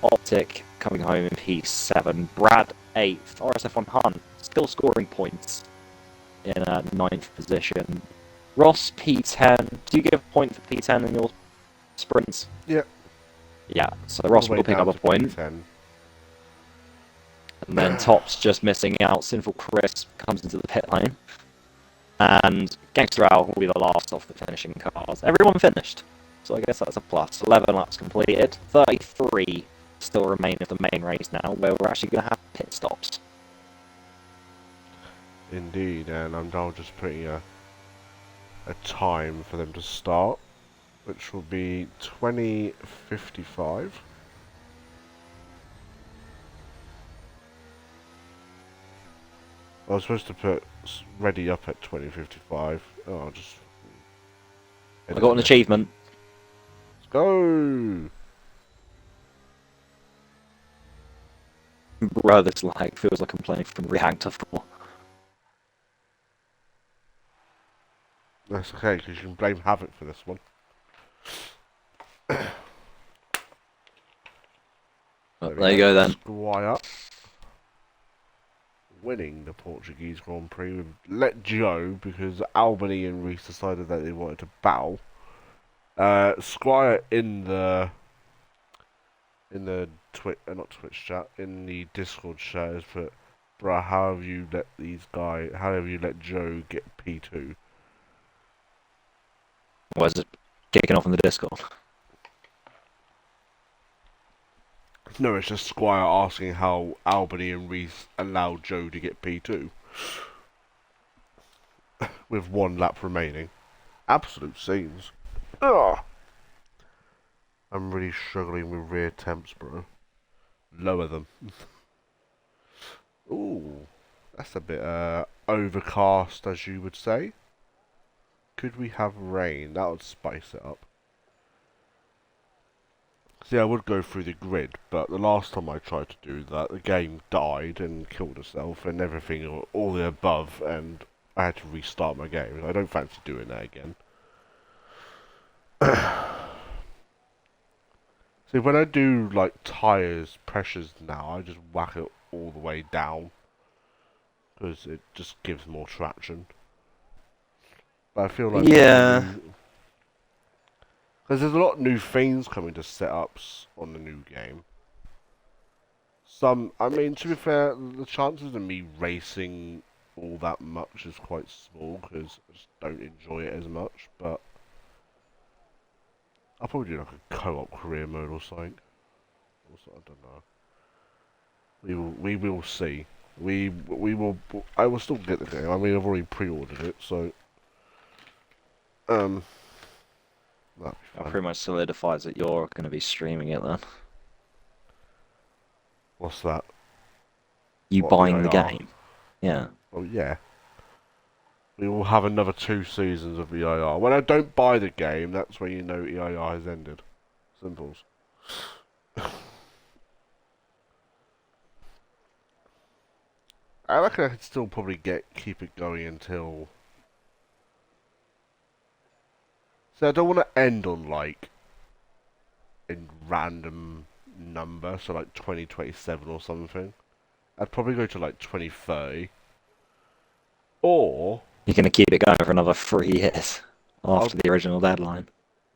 Optic coming home in P7. Brad 8th. RSF1 Hunt still scoring points in 9th position. Ross P10. Do you give a point for P10 in your sprints? Yeah. Yeah, so Ross will pick up a point. P10. And then Top's just missing out. Sinful Chris comes into the pit lane. And Gangster Al will be the last off the finishing cars. Everyone finished. So I guess that's a plus. 11 laps completed. 33 still remain of the main race now, where we're actually going to have pit stops. Indeed, and I'm now just putting a time for them to start, which will be 20:55. I was supposed to put ready up at 20:55. Oh, I'll just. I got an achievement. Let's go! Bro, this lag feels like I'm playing from Reactor 4. That's okay, because you can blame Havoc for this one. Well, there you go then. Squire winning the Portuguese Grand Prix with Let Joe because Albany and Reese decided that they wanted to battle. Squire in the not Twitch chat, in the Discord chat has put, bruh, how have you let Joe get P2? Why is it kicking off in the Discord? No, it's just Squire asking how Albany and Reese allowed Joe to get P2 with 1 lap remaining. Absolute scenes. Ugh. I'm really struggling with rear temps, bro. Lower them. Ooh, that's a bit overcast, as you would say. Could we have rain? That would spice it up. See, I would go through the grid, but the last time I tried to do that, the game died and killed itself and everything, all the above, and I had to restart my game. I don't fancy doing that again. See, when I do, like, tyres, pressures now, I just whack it all the way down. Because it just gives more traction. But I feel like... Yeah. Because there's a lot of new things coming to setups on the new game. I mean, to be fair, the chances of me racing all that much is quite small, because I just don't enjoy it as much, but... I'll probably do like a co-op career mode or something. Also, I don't know. We will see. We will. I will still get the game. I mean, I've already pre-ordered it, so that'll be That fun. pretty much solidifies that you're going to be streaming it then. What's that? You What, buying the EIR? game? Yeah. Oh yeah. We will have another 2 seasons of EIR. When I don't buy the game, that's when you know EIR has ended. Simples. I reckon I could still probably keep it going until... So I don't want to end on like a random number, so like 2027 or something. I'd probably go to like 2030. Or You're going to keep it going for another 3 years after the original deadline.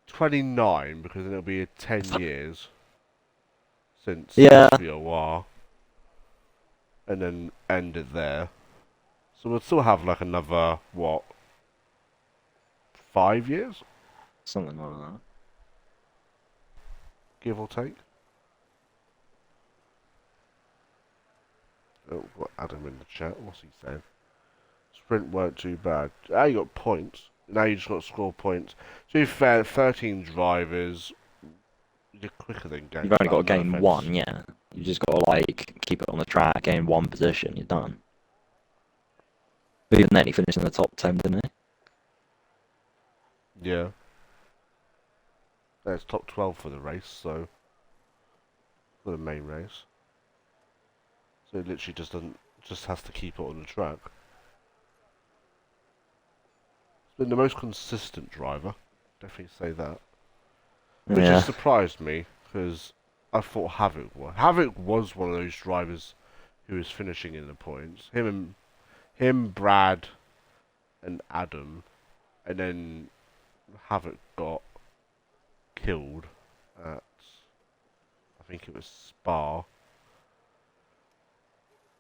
29, because then it'll be 10 years since Yeah. VOR. And then end it there. So we'll still have like another, what, 5 years? Something like that. Give or take. Oh, got Adam in the chat. What's he saying? Sprint weren't too bad. Ah, you got points. Now you just got to score points. To be fair, 13 drivers. You're quicker than gain. You've only got to gain 1, yeah. You just got to like keep it on the track, gain 1 position, you're done. But even then, he finished in the top 10, didn't he? Yeah. That's top 12 for the race, so for the main race. So it literally just has to keep it on the track. It's been the most consistent driver. Definitely say that. Which has surprised me, because I thought Havoc was. Havoc was one of those drivers who was finishing in the points. Him, Brad, and Adam, and then Havoc got killed at, I think it was Spa,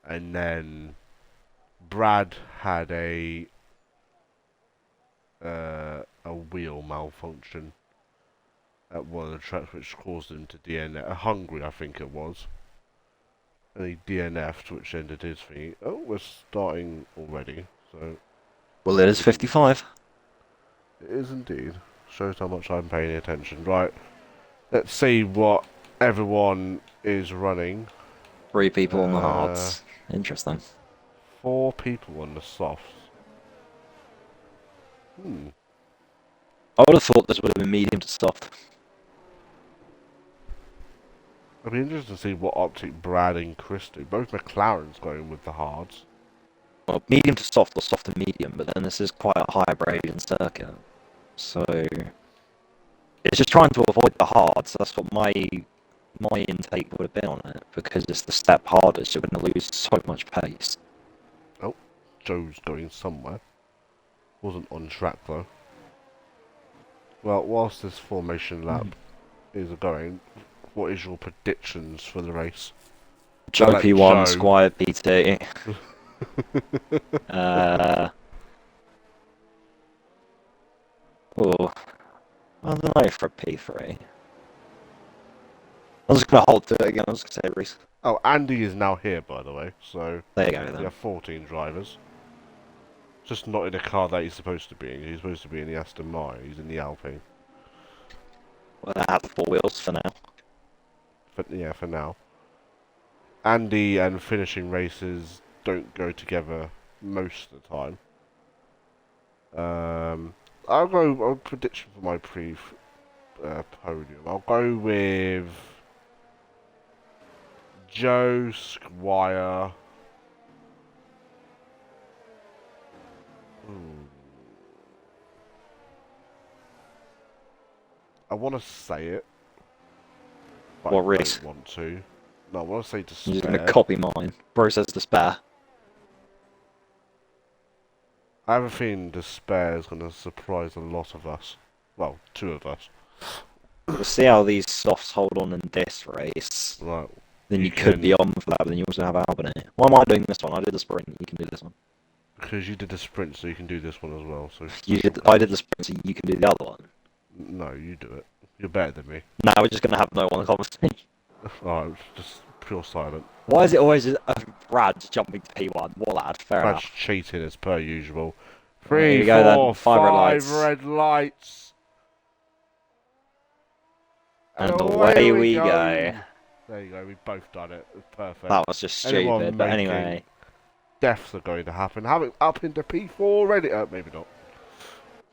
and then Brad had a wheel malfunction at one of the tracks, which caused him to DNF. Hungary, I think it was. And he DNF'd, which ended his thing. Oh, we're starting already, so... Well, it is 55. It is indeed. Shows how much I'm paying attention. Right, let's see what everyone is running. 3 people on the hards. Interesting. 4 people on the softs. I would have thought this would have been medium to soft. I'd be interested to see what optic Brad and Chris do. Both McLaren's going with the hards. Well, medium to soft or soft to medium, but then this is quite a high abrasion circuit. So it's just trying to avoid the hards. That's what my my intake would have been on it, because it's the step harder, so you're going to lose so much pace. Oh, Joe's going somewhere. Wasn't on track though. Well, whilst this formation lap is going, what is your predictions for the race? Joe Like P1, Joe. Squire P2. Oh, I don't know for a P3. I'm just going to hold to it again, I was going to say Reese. Oh, Andy is now here, by the way, so There you go we then. have 14 drivers. Just not in the car that he's supposed to be in. He's supposed to be in the Aston Martin. He's in the Alpine. Well, that has 4 wheels for now. For now. Andy and finishing races don't go together most of the time. I'll go a prediction for my podium. I'll go with Joe, Squire. I want to say it. But What I race? don't want to. No, I want to say Despair. You're just going to copy mine. Bro says Despair. I have a feeling Despair is going to surprise a lot of us. Well, 2 of us. We'll see how these softs hold on in this race. Right. Then you could be on for that, but then you also have Albany. Why am I doing this one? I did the sprint, you can do this one. Because you did the sprint, so you can do this one as well. So I did the sprint, so you can do the other one. No, you do it. You're better than me. Now we're just going to have no one conversation. Alright, just pure silent. Why is it always Brad jumping to P1? What lad? Fair Brad's enough. cheating as per usual. There 3, you go then. 4, 5 red lights. And away we go. There you go, we both done it. It's perfect. That was just Anyone stupid, but making anyway. Deaths are going to happen. Have it up into P4 already. Maybe not.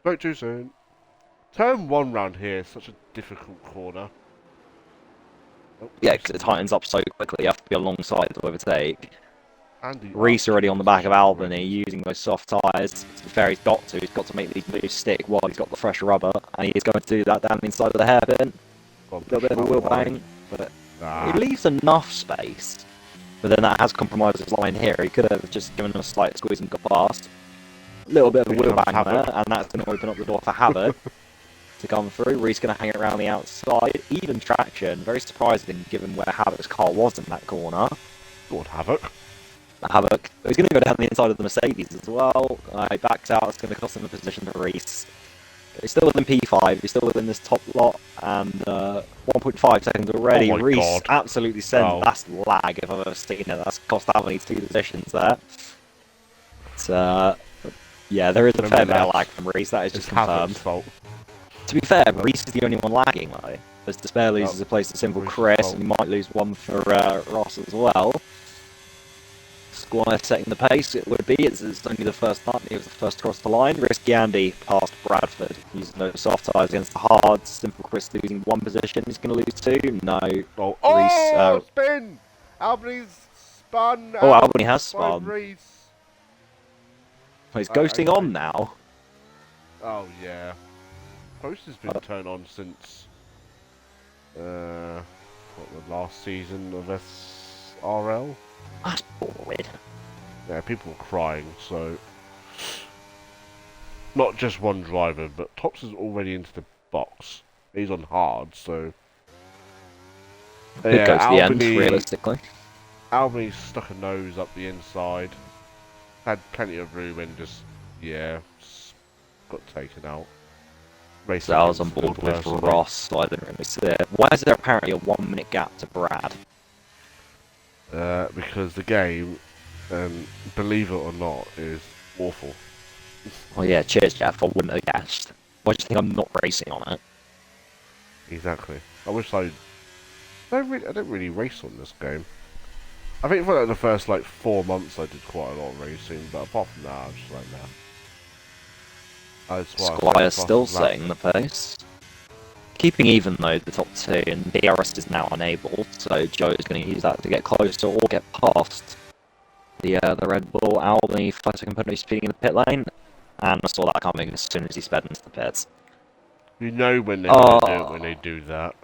Spoke too soon. Turn 1 round here is such a difficult corner. Oh, Yeah, because it tightens up so quickly, you have to be alongside to overtake. Andy Reese already on the back of Albany, using those soft tyres. To be fair, he's got to make these moves stick while he's got the fresh rubber, and he is going to do that down the inside of the hairpin. A little bit of a wheel bang, but he leaves enough space. But then that has compromised his line here. He could have just given him a slight squeeze and got past. A little bit of a wheel bang there, and that's going to open up the door for Havoc to come through. Reese going to hang it around the outside. Even traction, very surprising given where Havoc's car was in that corner. Go on, Havoc. Havoc. He's going to go down the inside of the Mercedes as well. He backs out. It's going to cost him a position for Reese. He's still within P5. He's still within this top lot. And 1.5 seconds already. Oh my Reese God. absolutely sends. That's lag if I've ever seen it. That's cost Albany 2 positions there. But, yeah, there is a fair bit of lag from Reese. That is just confirmed. Fault. To be fair, Reese is the only one lagging though. As Despair loses a place to Simple Chris, and he might lose one for Ross as well. Squire setting the pace, it would be. It's only the first time. He was the first to cross the line. Risky Andy past Bradford, using those soft tyres against the hards. Simple Chris losing 1 position. He's going to lose 2. No. Oh, spin! Albany's spun. Oh, Albany has spun. Reese. He's ghosting on now. Oh, yeah. Post has been turned on since the last season of SRL. That's boring. Yeah, people were crying, so not just one driver, but Tops is already into the box. He's on hard, so Could go to the end, realistically. Albany stuck a nose up the inside, had plenty of room, and just got taken out. So I was on board with Ross, so I didn't really see it. Why is there apparently a 1 minute gap to Brad? Because the game, believe it or not, is awful. Oh yeah, cheers Jeff, I wouldn't have guessed. Why do you think I'm not racing on it? Exactly. I wish I don't really race on this game. I think for like the first 4 months I did quite a lot of racing, but apart from that, I'm just like, nah. Squire still setting the pace. Keeping even though the top 2, and DRS is now unable, so Joe is going to use that to get closer or get past the Red Bull. Albany 5-second penalty speeding in the pit lane, and I saw that coming as soon as he sped into the pits. You know when they're going to do it when they do that.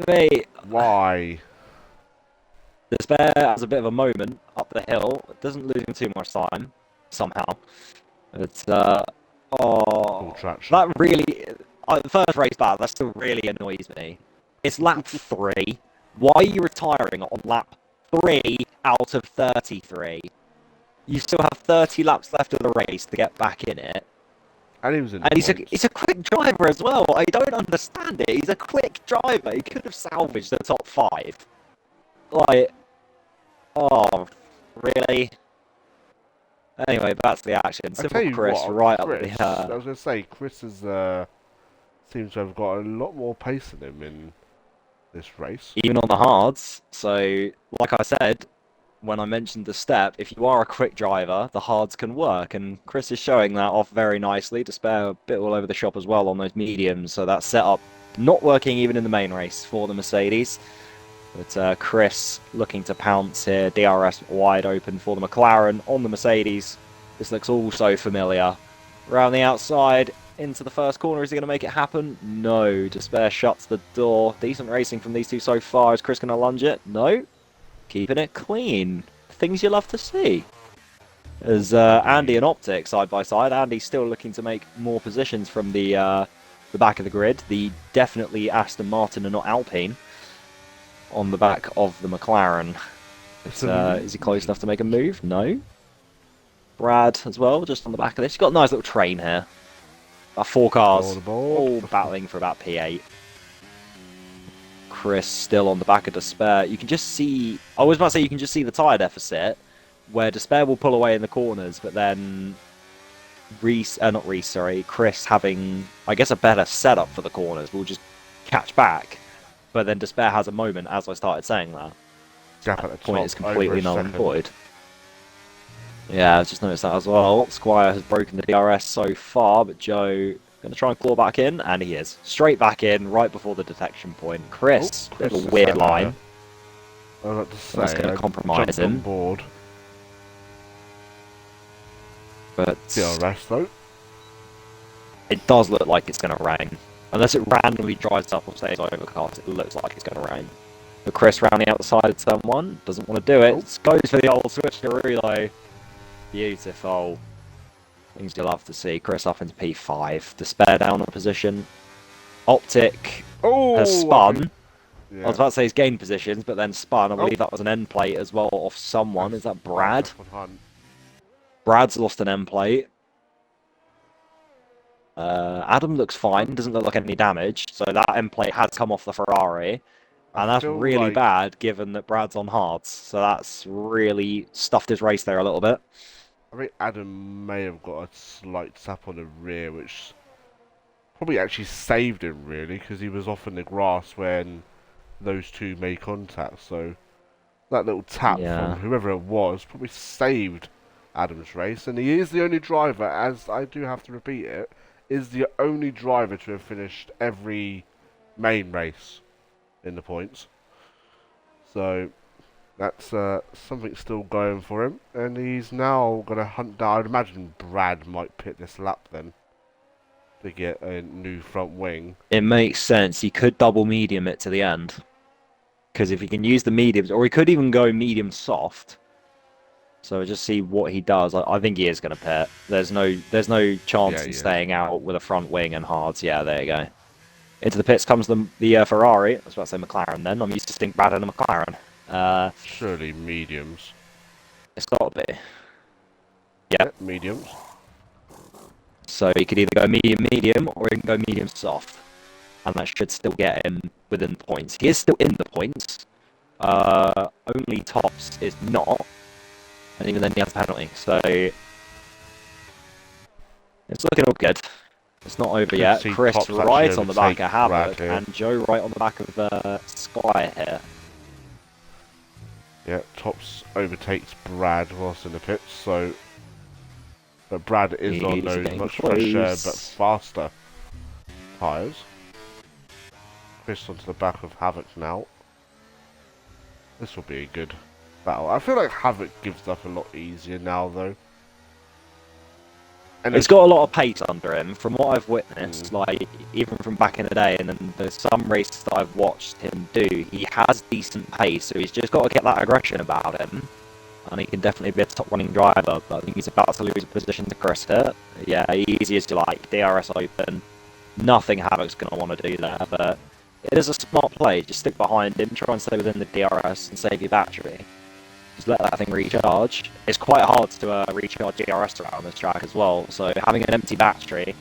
Mate, Why? Despair has a bit of a moment up the hill. It doesn't lose him too much time, somehow. It's, Full oh, traction. that really, the first race back, that still really annoys me. It's lap 3. Why are you retiring on lap 3 out of 33? You still have 30 laps left of the race to get back in it. And he was in the And points. he's a quick driver as well. I don't understand it. He's a quick driver. He could have salvaged the top 5. Like, oh, really? Anyway, back to the action. I tell Simple you Chris, what, right up Chris. the. I was gonna say Chris is seems to have got a lot more pace in him in this race. Even on the hards. So, like I said, when I mentioned the step, if you are a quick driver, the hards can work. And Chris is showing that off very nicely. Despair a bit all over the shop as well on those mediums. So that setup not working even in the main race for the Mercedes. But Chris looking to pounce here. DRS wide open for the McLaren on the Mercedes. This looks all so familiar. Around the outside, into the first corner. Is he going to make it happen? No. Despair shuts the door. Decent racing from these two so far. Is Chris going to lunge it? No. Keeping it clean. Things you love to see. As Andy and Optic side by side. Andy's still looking to make more positions from the back of the grid. The definitely Aston Martin and not Alpine on the back of the McLaren. Is he close enough to make a move? No. Brad as well, just on the back of this. He's got a nice little train here. About 4 cars, all battling for about P8. Chris still on the back of Despair. You can just see... I was about to say you can just see the tyre deficit, where Despair will pull away in the corners, but then... Chris having, I guess, a better setup for the corners will just catch back. But then Despair has a moment as I started saying that. Gap at the point is top, completely null and void. Yeah, I just noticed that as well. Squire has broken the DRS so far, but Joe going to try and claw back in, and he is. Straight back in, right before the detection point. Chris, bit of a weird line. I was about to say, That's going to compromise him. On board. But DRS though. It does look like it's going to rain. Unless it randomly dries up or stays overcast, it looks like it's going to rain. But Chris rounding outside of turn 1, doesn't want to do it. Goes for the old switcheroo though. Beautiful. Things you'll love to see. Chris up into P5. Despair down on position. Optic has spun. I was about to say he's gained positions, but then spun. I believe that was an end plate as well off someone. Is that Brad? Brad's lost an end plate. Adam looks fine. Doesn't look like any damage. So that end plate has come off the Ferrari. And that's really bad, given that Brad's on hards. So that's really stuffed his race there a little bit. I think Adam may have got a slight tap on the rear, which probably actually saved him, really, because he was off in the grass when those two made contact. So that little tap from whoever it was probably saved Adam's race. And he is the only driver, as I do have to repeat it, is the only driver to have finished every main race in the points. So that's something still going for him, and he's now going to hunt down. I'd imagine Brad might pit this lap then to get a new front wing. It makes sense. He could double medium it to the end, because if he can use the mediums, or he could even go medium soft. So just see what he does. I think he is going to pit. There's no chance in staying out with a front wing and hards. Yeah, there you go. Into the pits comes the Ferrari. I was about to say McLaren then. I'm used to seeing Brad in a McLaren. Surely mediums. It's got to be. Yeah, mediums. So he could either go medium, or he can go medium soft. And that should still get him within the points. He is still in the points. Only Tops is not. And even then he has a penalty. So it's looking all good. It's not over yet. Chris right on the back of Havoc, and Joe right on the back of Sky here. Yeah, Tops overtakes Brad whilst in the pits, so... But Brad is on those much fresher but faster tyres. Chris onto the back of Havoc now. This will be a good battle. I feel like Havoc gives up a lot easier now, though. And He's got a lot of pace under him, from what I've witnessed. Mm. Like even from back in the day, and then there's some races that I've watched him do. He has decent pace, so he's just got to get that aggression about him, and he can definitely be a top running driver. But I think he's about to lose a position to Chris Hurt. Yeah, easy as you like. DRS open. Nothing Havoc's going to want to do there, but it is a smart play. Just stick behind him, try and stay within the DRS, and save your battery. Just let that thing recharge. It's quite hard to recharge DRS around this track as well, so having an empty battery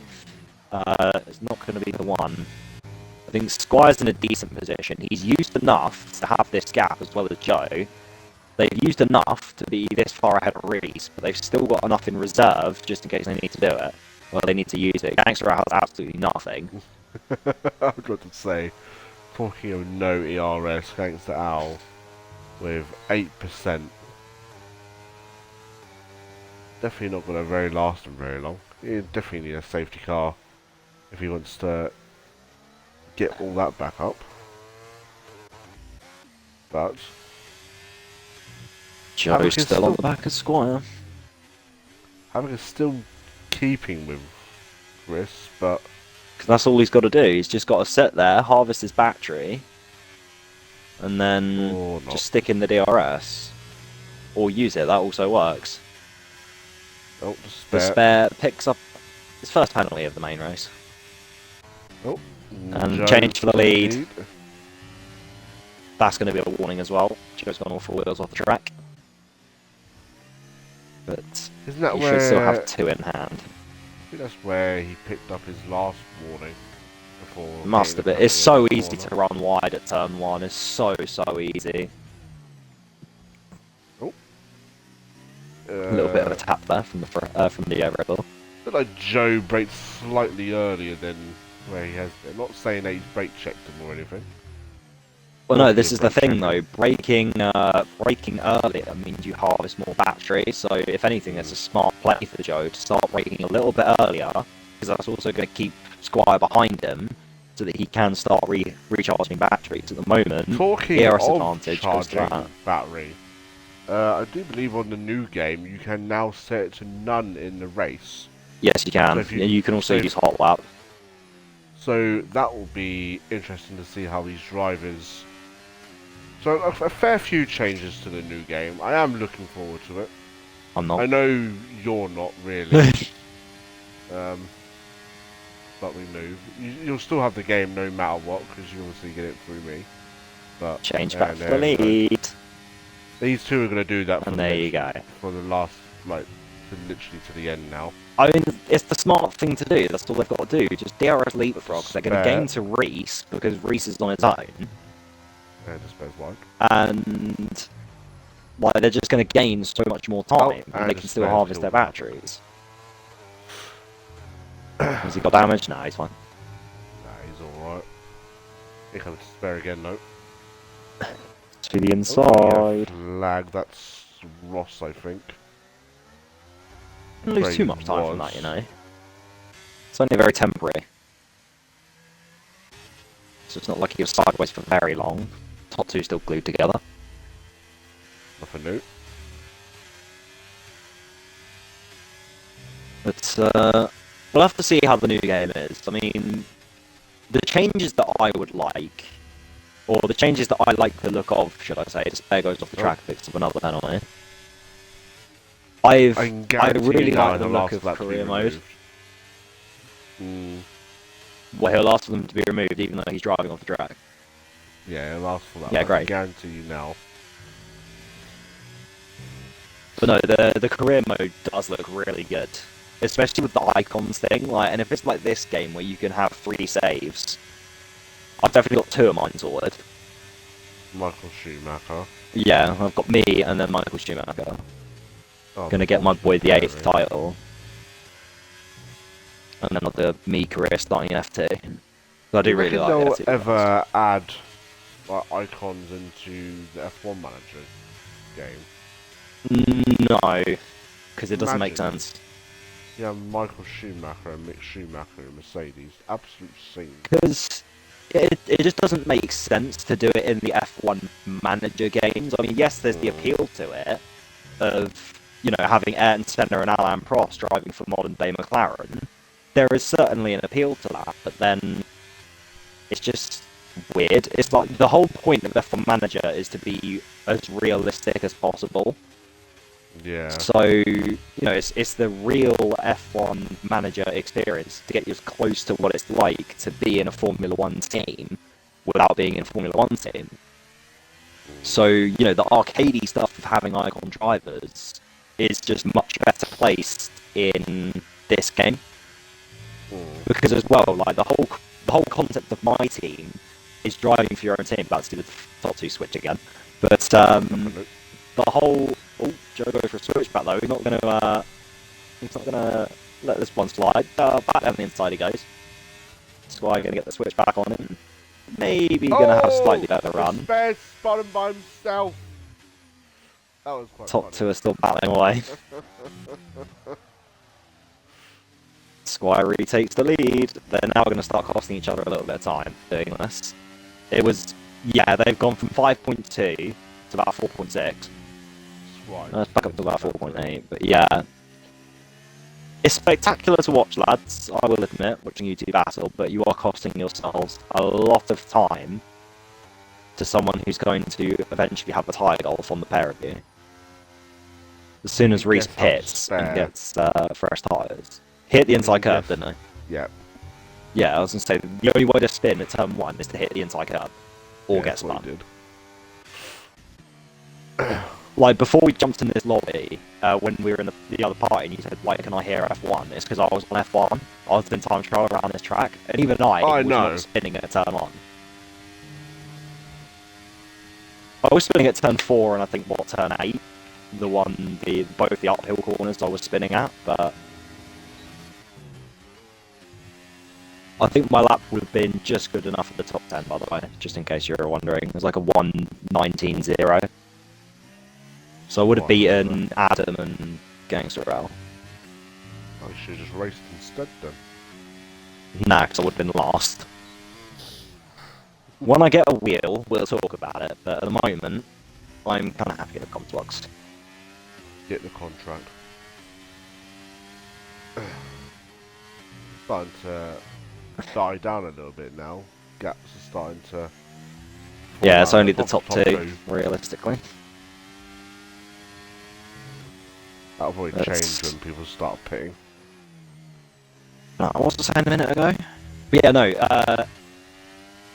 is not going to be the one. I think Squire's in a decent position. He's used enough to have this gap as well as Joe. They've used enough to be this far ahead of Reese, but they've still got enough in reserve just in case they need to do it. Well, they need to use it. Gangster has absolutely nothing. I've got to say, talking of no ERS, thanks to Al, with 8%. Definitely not going to last him very long. He definitely need a safety car if he wants to get all that back up. But Joe's still on the back of Squire. Havoc is still keeping with Chris, but Because that's all he's got to do. He's just got to sit there, harvest his battery, and then just stick in the DRS. Or use it, that also works. oh, The spare picks up his first penalty of the main race. Oh, And change for the lead. That's going to be a warning as well. Joe's gone all four wheels off the track. But Isn't that he where, should still have two in hand. I think that's where he picked up his last warning before. Must have been. It's so easy to run wide at turn one. It's so easy. Oh. A little bit of a tap there from the Red Bull. Looked like Joe braked slightly earlier than where he has. I'm not saying that he's brake checked him or anything. Well, no, this is the thing though. Braking earlier means you harvest more battery. So if anything, it's a smart play for Joe to start braking a little bit earlier, because that's also going to keep Squire behind him, so that he can start recharging batteries. At the moment, Talking ERS of advantage goes to that. charging battery, I do believe on the new game you can now set it to none in the race. Yes, you can. So You can also use hot lap. So that will be interesting to see how these drivers. So a fair few changes to the new game. I am looking forward to it. I'm not. I know you're not really. But we move. You'll still have the game no matter what, because you obviously get it through me. But Change back for the lead. These two are going to do that. And there you go. For the last, like, literally to the end now. I mean, it's the smart thing to do. That's all they've got to do. Just DRS leapfrog. They're going to gain to Reese because Reese is on his own. Yeah, just goes wide. And like they're just going to gain so much more time, and they can still harvest their batteries. Has he got damage? No, he's fine. Nah, he's alright. Here comes to spare again, though. To the inside. Flag, that's Ross, I think. Don't lose too much time from that, you know. It's only very temporary. So it's not like he was sideways for very long. Top two still glued together. Nothing new. But we'll have to see how the new game is. I mean, the changes that I would like, or the changes that I like the look of, should I say, Spare goes off the track, picks up another penalty. I really like the look of career mode. Well, he'll ask for them to be removed even though he's driving off the track. Yeah, he'll ask for that. Yeah, great. I guarantee you now. But no, the career mode does look really good. Especially with the icons thing, like, and if it's like this game where you can have 3 saves, I've definitely got 2 of mine sorted. Michael Schumacher. Yeah, I've got me and then Michael Schumacher. Oh, Gonna get my boy the 8th title. And then I'll do me career starting in F2. I do really like they'll F2. ever add like icons into the F1 manager game? No, because it doesn't make sense. Yeah, Michael Schumacher and Mick Schumacher and Mercedes. Absolute scene. Because it just doesn't make sense to do it in the F1 manager games. I mean, yes, there's the appeal to it, of having Ayrton Senna and Alain Prost driving for modern-day McLaren, there is certainly an appeal to that, but then it's just weird. It's like the whole point of F1 Manager is to be as realistic as possible. Yeah. So, it's the real F1 Manager experience to get you as close to what it's like to be in a Formula 1 team without being in a Formula 1 team. So, the arcadey stuff of having icon drivers is just much better placed in this game. Because as well, like the whole concept of my team is driving for your own team. That's the top two switch again. But the whole Joe goes for a switch back though. He's not gonna let this one slide. Back down the inside he goes. Squire gonna get the switch back on him. Maybe gonna have a slightly better run. Spares spotted by himself. That was quite Top funny. two are still battling away. Squire retakes the lead. They're now going to start costing each other a little bit of time doing this. They've gone from 5.2 to about 4.6. It's back up to about 4.8, but yeah. It's spectacular to watch, lads, I will admit, watching you two battle, but you are costing yourselves a lot of time to someone who's going to eventually have a tyre golf on the pair of you. As soon as Reese pits and gets fresh tyres. Hit the inside curb, didn't he? Yep. Yeah, I was going to say, the only way to spin at turn 1 is to hit the inside curb. Or get spun. Like, before we jumped in this lobby, when we were in the other party, and you said, why can I hear F1? It's because I was on F1. I was doing time trial around this track, and even I was not spinning at turn 1. I was spinning at turn 4 and I think, turn 8? Both the uphill corners I was spinning at, but I think my lap would have been just good enough for the top 10, by the way, just in case you were wondering. It was like a 1:19.0. So I would have beaten Adam and Gangster Al. I should have just raced instead then. Nah, because I would have been last. When I get a wheel, we'll talk about it, but at the moment, I'm kind of happy with the Comsbox. Get the contract. Starting to die down a little bit now. Gaps are starting to... Yeah, it's only the top two, realistically. That'll probably change when people start pitting. No, what was I saying a minute ago? But yeah, no,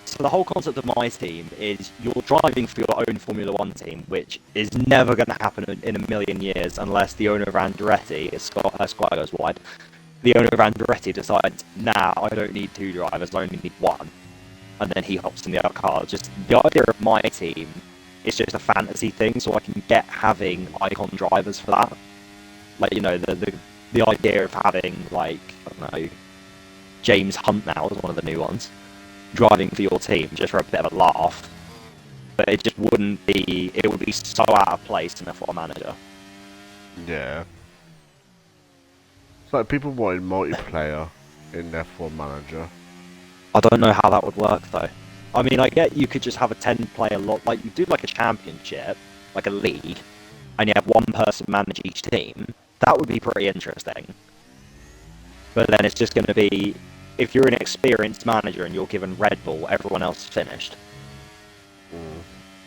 so the whole concept of my team is you're driving for your own Formula 1 team, which is never going to happen in a million years unless the owner of Andretti, Squire goes wide, the owner of Andretti decides, nah, I don't need 2 drivers, I only need 1. And then he hops in the other car. Just the idea of my team is just a fantasy thing, so I can get having icon drivers for that. Like, the idea of having, like, I don't know, James Hunt now is one of the new ones, driving for your team just for a bit of a laugh. But it just wouldn't be, it would be so out of place in F1 Manager. Yeah. It's like people wanted multiplayer in F1 Manager. I don't know how that would work though. I mean, I get you could just have a 10-player lot, like you do like a championship, like a league, and you have one person manage each team. That would be pretty interesting. But then it's just going to be, if you're an experienced manager and you're given Red Bull, everyone else is finished.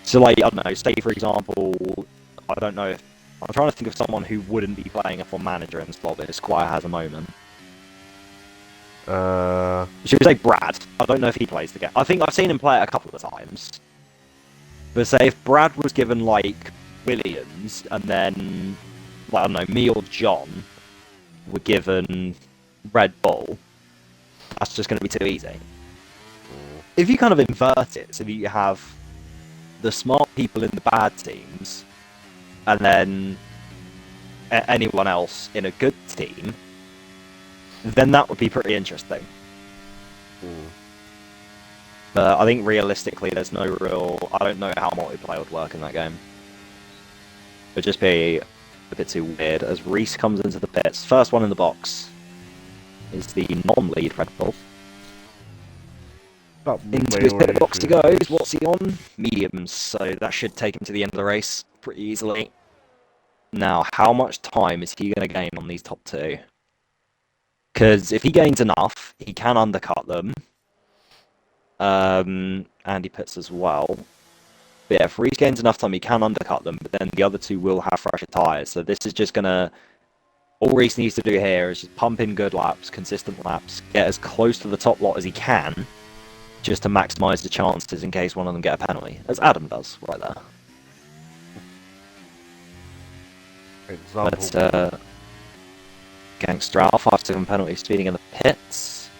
So like, I don't know, say for example, I don't know, I'm trying to think of someone who wouldn't be playing F1 Manager in this lobby. Squire has a moment. Should we say Brad? I don't know if he plays the game. I think I've seen him play it a couple of times. But say if Brad was given like Williams and then, well, I don't know, me or John were given Red Bull, that's just going to be too easy. If you kind of invert it so that you have the smart people in the bad teams and then anyone else in a good team, then that would be pretty interesting. But I think realistically there's no real... I don't know how multiplayer would work in that game. It would just be a bit too weird as Reese comes into the pits. First one in the box is the non-lead Red Bull. Into his pit box he goes. What's he on? Mediums, so that should take him to the end of the race pretty easily. Now, how much time is he going to gain on these top two? Because if he gains enough, he can undercut them. And he puts as well. But yeah, if Reese gains enough time, he can undercut them, but then the other two will have fresher tyres. So this is just going to... All Reese needs to do here is just pump in good laps, consistent laps, get as close to the top lot as he can, just to maximise the chances in case one of them get a penalty, as Adam does right there. Example. But, Gangster out, 5-second penalty speeding in the pits.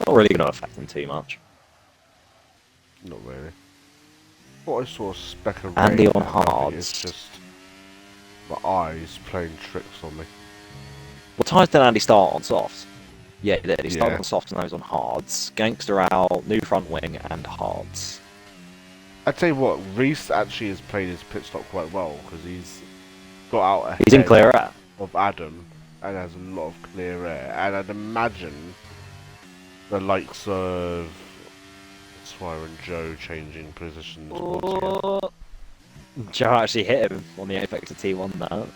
Not really going to affect him too much. Not really. What I saw a speck of Andy rain on at, I think hards. it's just my eyes playing tricks on me. What tyres did Andy start on? Softs? Yeah, he did. He started Yeah. on softs and now he's on hards. Gangster out, new front wing, and hards. I tell you what, Reese actually has played his pit stop quite well because he's got out ahead He's in clear air. of Adam and has a lot of clear air. And I'd imagine the likes of Swire and Joe changing positions once again. Joe actually hit him on the apex of T1 now.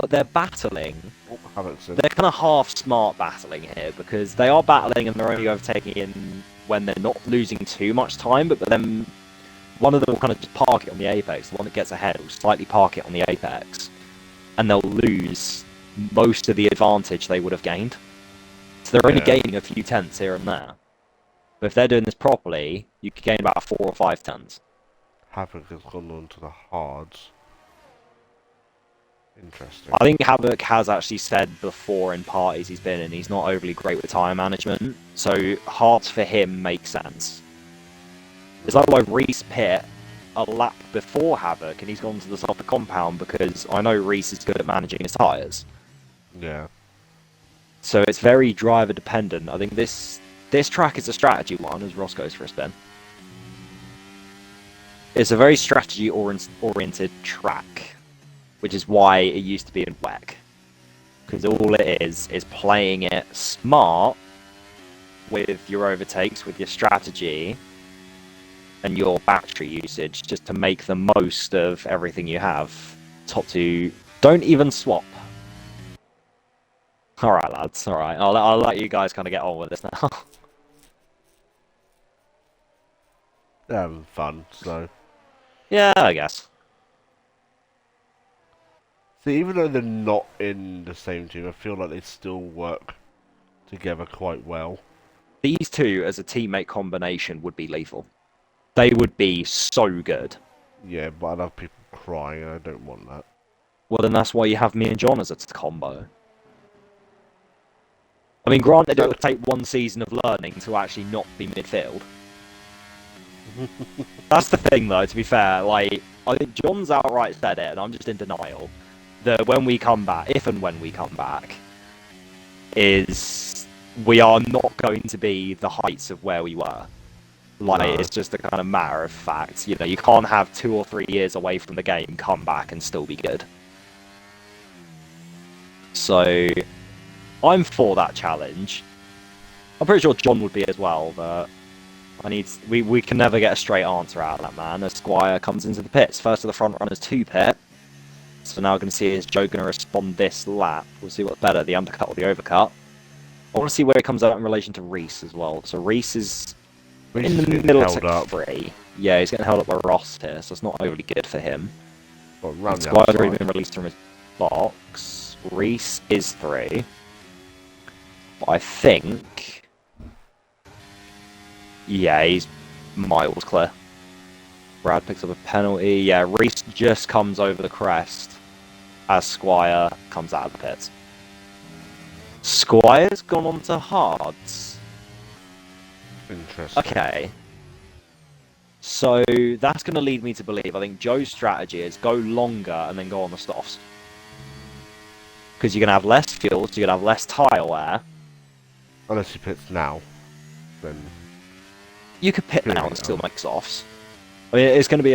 They're battling. Oh, Hamilton. They're kind of half smart battling here because they are battling and they're only overtaking in when they're not losing too much time, but then one of them will kind of just park it on the apex. The one that gets ahead will slightly park it on the apex, and they'll lose most of the advantage they would have gained. So they're only gaining a few tenths here and there. But if they're doing this properly, you could gain about 4 or 5 tenths. Havoc has gone on to the hards. Interesting. I think Havoc has actually said before in parties he's been in, he's not overly great with tyre management, so hards for him makes sense. It's like why Reese pit a lap before Havoc and he's gone to the top of the compound because I know Reese is good at managing his tyres. Yeah. So it's very driver dependent. I think this track is a strategy one as Ross goes for a spin. It's a very strategy oriented track, which is why it used to be in WEC. Because all it is playing it smart with your overtakes, with your strategy, and your battery usage, just to make the most of everything you have. Top two, don't even swap. Alright lads, alright. I'll let you guys kind of get on with this now. They're having fun, so... Yeah, I guess. See, even though they're not in the same team, I feel like they still work together quite well. These two as a teammate combination would be lethal. They would be so good. Yeah, but I'd have people crying and I don't want that. Well, then that's why you have me and John as a combo. I mean, granted, it would take one season of learning to actually not be midfield. That's the thing, though, to be fair. Like, I think John's outright said it, and I'm just in denial. That when we come back, if and when we come back, is we are not going to be the heights of where we were. Like, No. it's just a kind of matter of fact. You know, you can't have 2 or 3 years away from the game, come back, and still be good. So, I'm for that challenge. I'm pretty sure John would be as well, but we can never get a straight answer out of that man. As Squire comes into the pits, first of the front runners to pit. So now we're going to see is Joe going to respond this lap. We'll see what's better, the undercut or the overcut. I want to see where he comes out in relation to Reese as well. So Reese is in the middle of Sector 3. Yeah, he's getting held up by Ross here, so it's not overly good for him. Well, Squire's already been released from his box. Reese is 3. But I think... Yeah, he's miles clear. Brad picks up a penalty. Yeah, Reese just comes over the crest as Squire comes out of the pits. Squire's gone on to hards. Interesting. Okay. So that's going to lead me to believe, I think Joe's strategy is go longer and then go on the softs. Because you're going to have less fuel, so you're going to have less tyre wear. Unless he pits now, then... You could pit now and still make softs. I mean, it's going to be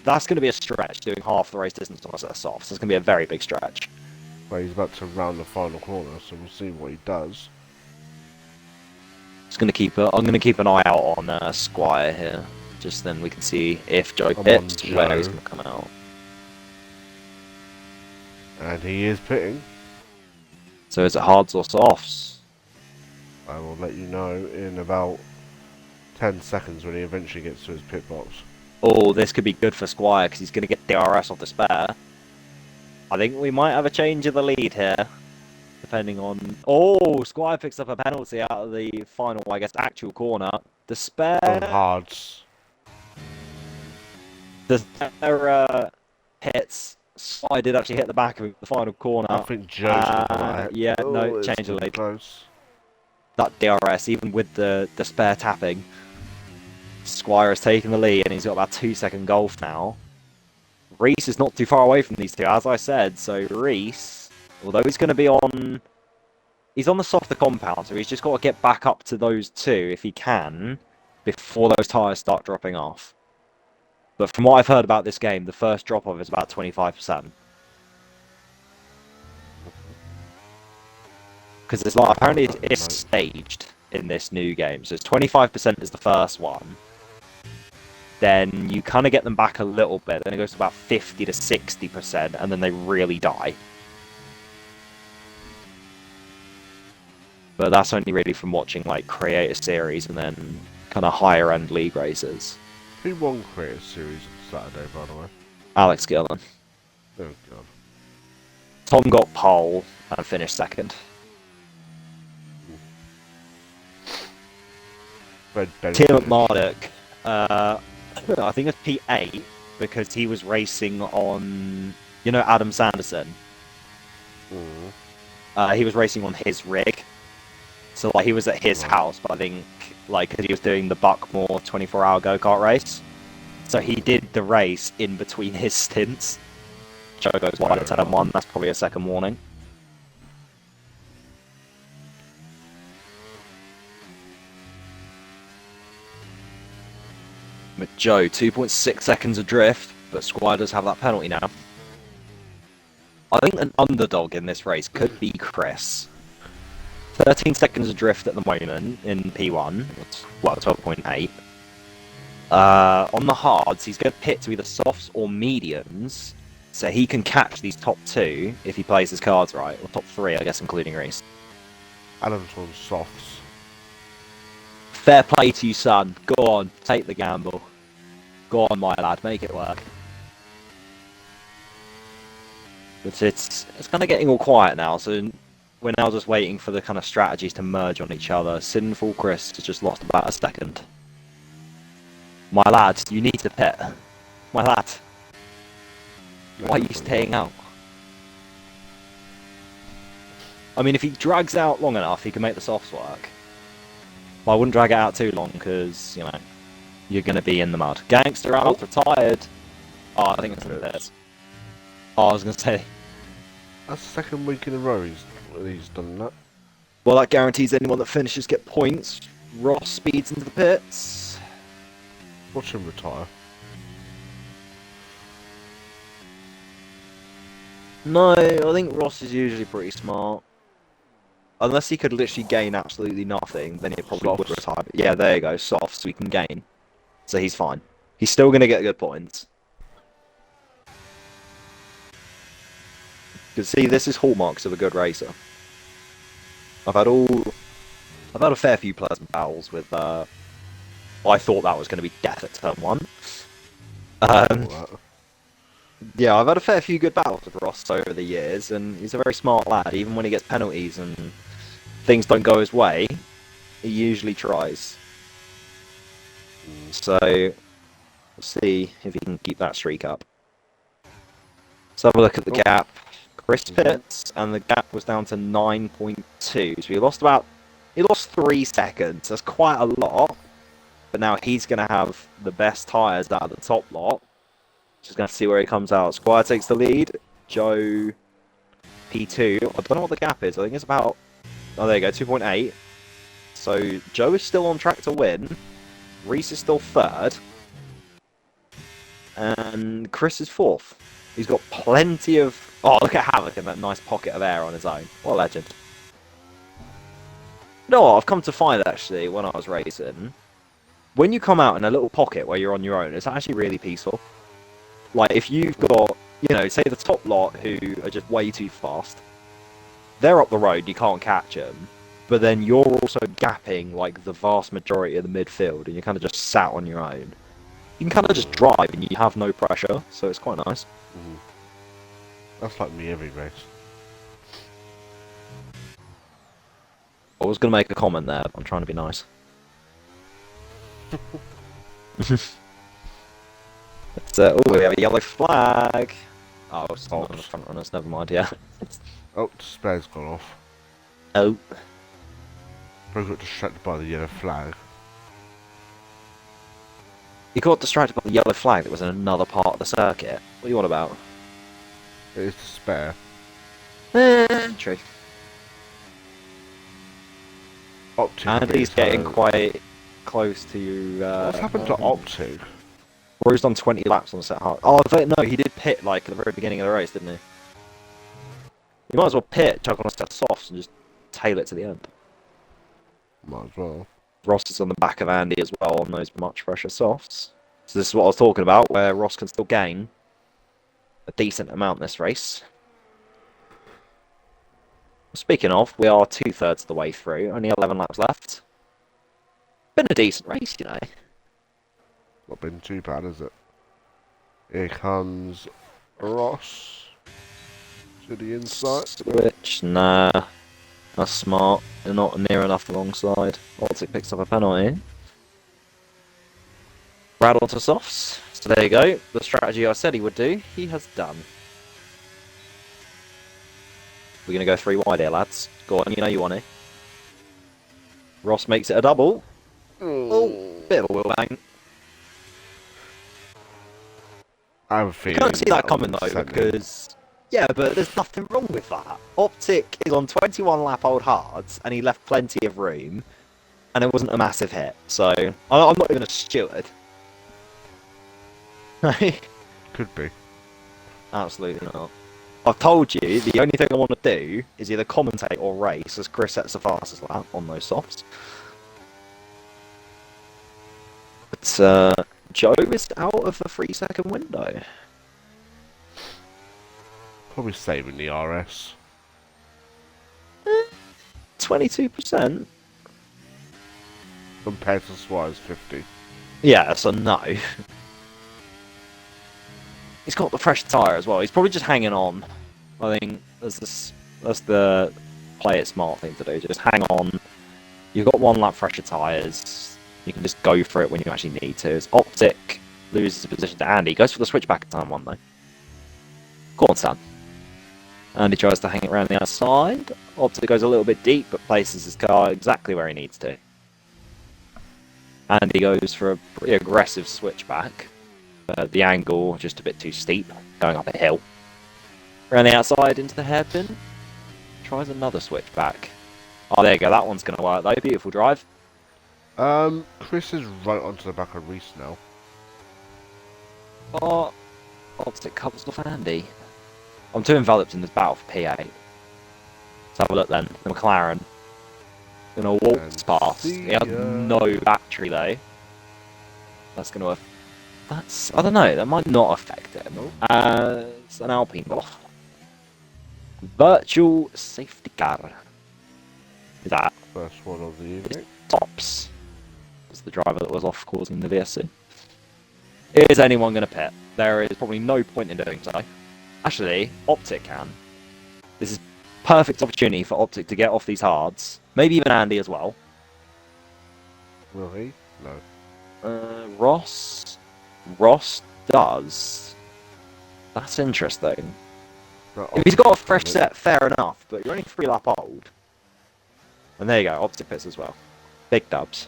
that's going to be a stretch, doing half the race distance on a set of softs. It's going to be a very big stretch. Well, he's about to round the final corner, so we'll see what he does. I'm going to keep an eye out on Squire here. Just then we can see if Joe pits, where he's going to come out. And he is pitting. So is it hards or softs? I will let you know in about 10 seconds when he eventually gets to his pit box. Oh, this could be good for Squire because he's going to get DRS off the spare. I think we might have a change of the lead here. Depending on... Oh, Squire picks up a penalty out of the final, I guess, actual corner. The spare... On hards. The spare hits. Squire did actually hit the back of the final corner. I think Joe's going to come out. Yeah, Oh, no, change the lead. Close. That DRS, even with the spare tapping, Squire has taken the lead and he's got about 2-second golf now. Reese is not too far away from these two, as I said, so Reese, although he's going to be on... He's on the softer compound, so he's just got to get back up to those two, if he can, before those tyres start dropping off. But from what I've heard about this game, the first drop-off is about 25%. Because it's like, apparently it's staged in this new game, so it's 25% is the first one. Then you kind of get them back a little bit, then it goes to about 50 to 60%, and then they really die. But that's only really from watching like Creator Series and then kind of higher end league races. Who won Creator Series on Saturday, by the way? Alex Gillen. Oh, God. Tom got pole and finished second. Tim McMardock, I think it's P8 because he was racing on, you know, Adam Sanderson. He was racing on his rig, so like he was at his house, but I think like because he was doing the Buckmore 24-hour go-kart race, so he did the race in between his stints. Joe goes wide at 10-1. That's probably a second warning. But Joe, 2.6 seconds adrift, but Squire does have that penalty now. I think an underdog in this race could be Chris. 13 seconds adrift at the moment in P1, well, 12.8. On the hards, he's going to pit to either softs or mediums, so he can catch these top two if he plays his cards right, or top three, I guess, including Reese. Adam's on softs. Fair play to you, son. Go on, take the gamble. Go on, my lad, make it work. But it's kind of getting all quiet now, so we're now just waiting for the kind of strategies to merge on each other. Sinful Chris has just lost about a second. My lad, you need to pit. My lad. Why are you staying out? I mean, if he drags out long enough, he can make the softs work. But I wouldn't drag it out too long, because, you know, you're going to be in the mud. Gangster out, retired. Oh, I think it's in the pits. Oh, I was going to say. That's the second week in a row he's done that. Well, that guarantees anyone that finishes get points. Ross speeds into the pits. Watch him retire. No, I think Ross is usually pretty smart. Unless he could literally gain absolutely nothing, then he probably would retire. But yeah, there you go, soft, so he can gain. So he's fine. He's still going to get good points. Because see, this is hallmarks of a good racer. I've had a fair few pleasant battles with, I thought that was going to be death at turn 1. Yeah, I've had a fair few good battles with Ross over the years, and he's a very smart lad. Even when he gets penalties and things don't go his way, he usually tries. So, we'll see if he can keep that streak up. Let's have a look at the gap. Chris pits, and the gap was down to 9.2. So he lost 3 seconds. That's quite a lot. But now he's going to have the best tyres out of the top lot. Just going to see where he comes out. Squire takes the lead. Joe, P2. I don't know what the gap is. I think it's about... Oh, there you go, 2.8. So Joe is still on track to win. Reese is still 3rd. And Chris is 4th. He's got plenty of... Oh, look at Havoc in that nice pocket of air on his own. What a legend. No, I've come to find, actually, when I was racing, when you come out in a little pocket where you're on your own, it's actually really peaceful. Like, if you've got you know, say the top lot who are just way too fast, they're up the road, you can't catch them, but then you're also gapping like the vast majority of the midfield, and you're kind of just sat on your own. You can kind of just drive, and you have no pressure, so it's quite nice. That's like me every race. I was going to make a comment there, but I'm trying to be nice. Oh, we have a yellow flag. Oh, it's not on the front runners, never mind, yeah. Oh, the spare's gone off. Oh. Probably got distracted by the yellow flag. You got distracted by the yellow flag that was in another part of the circuit. What are you on about? It is the spare. True. Optic. Andy's getting quite close to... What's happened to Optic? Or he's done 20 laps on the set hard. Oh, no, he did pit like at the very beginning of the race, didn't he? You might as well pit, chuck on a set of softs, and just tail it to the end. Might as well. Ross is on the back of Andy as well on those much fresher softs. So this is what I was talking about, where Ross can still gain a decent amount this race. Speaking of, we are 2/3 of the way through, only 11 laps left. Been a decent race, you know. Not been too bad, is it? Here comes Ross to the inside. Switch, nah. That's smart. They're not near enough alongside. Optic picks up a penalty. Rattle to softs. So there you go. The strategy I said he would do, he has done. We're going to go 3 wide here, lads. Go on, you know you want it. Ross makes it a double. Oh, bit of a wheel bang. I have a feeling. You can't see that coming though, because... Yeah, but there's nothing wrong with that. Optic is on 21 lap old hards, and he left plenty of room, and it wasn't a massive hit. So, I'm not even a steward. Could be. Absolutely not. I've told you, the only thing I want to do is either commentate or race as Chris sets the fastest lap on those softs. But Joe is out of the 3-second window. Probably saving the RS. 22%? Compared to Suarez 50. Yeah, so no. He's got the fresh tyre as well. He's probably just hanging on. I think that's the play it smart thing to do. Just hang on. You've got 1 lap fresher tyres. You can just go for it when you actually need to. As Optic loses position to Andy. Goes for the switchback at time 1 though. Go on, Stan. Andy tries to hang it around the outside. Optic goes a little bit deep, but places his car exactly where he needs to. Andy goes for a pretty aggressive switchback. The angle just a bit too steep, going up a hill. Around the outside into the hairpin. Tries another switchback. Oh, there you go. That one's going to work though. Beautiful drive. Chris is right onto the back of Reese now. Oh, Optic covers off Andy. I'm too enveloped in this battle for P8. Let's have a look then. The McLaren. Gonna waltz past. He has no battery though. That's gonna... That's... I don't know. That might not affect him. It's an Alpine block. Virtual safety car. Is that? First one of the evening. Tops. Was the driver that was off causing the VSC. Is anyone going to pit? There is probably no point in doing so. Actually, Optic can. This is perfect opportunity for Optic to get off these hards. Maybe even Andy as well. Will he? No. Ross? Ross does. That's interesting. No, If he's got a fresh set, fair enough, but you're only 3 lap old. And there you go, Optic pits as well. Big dubs.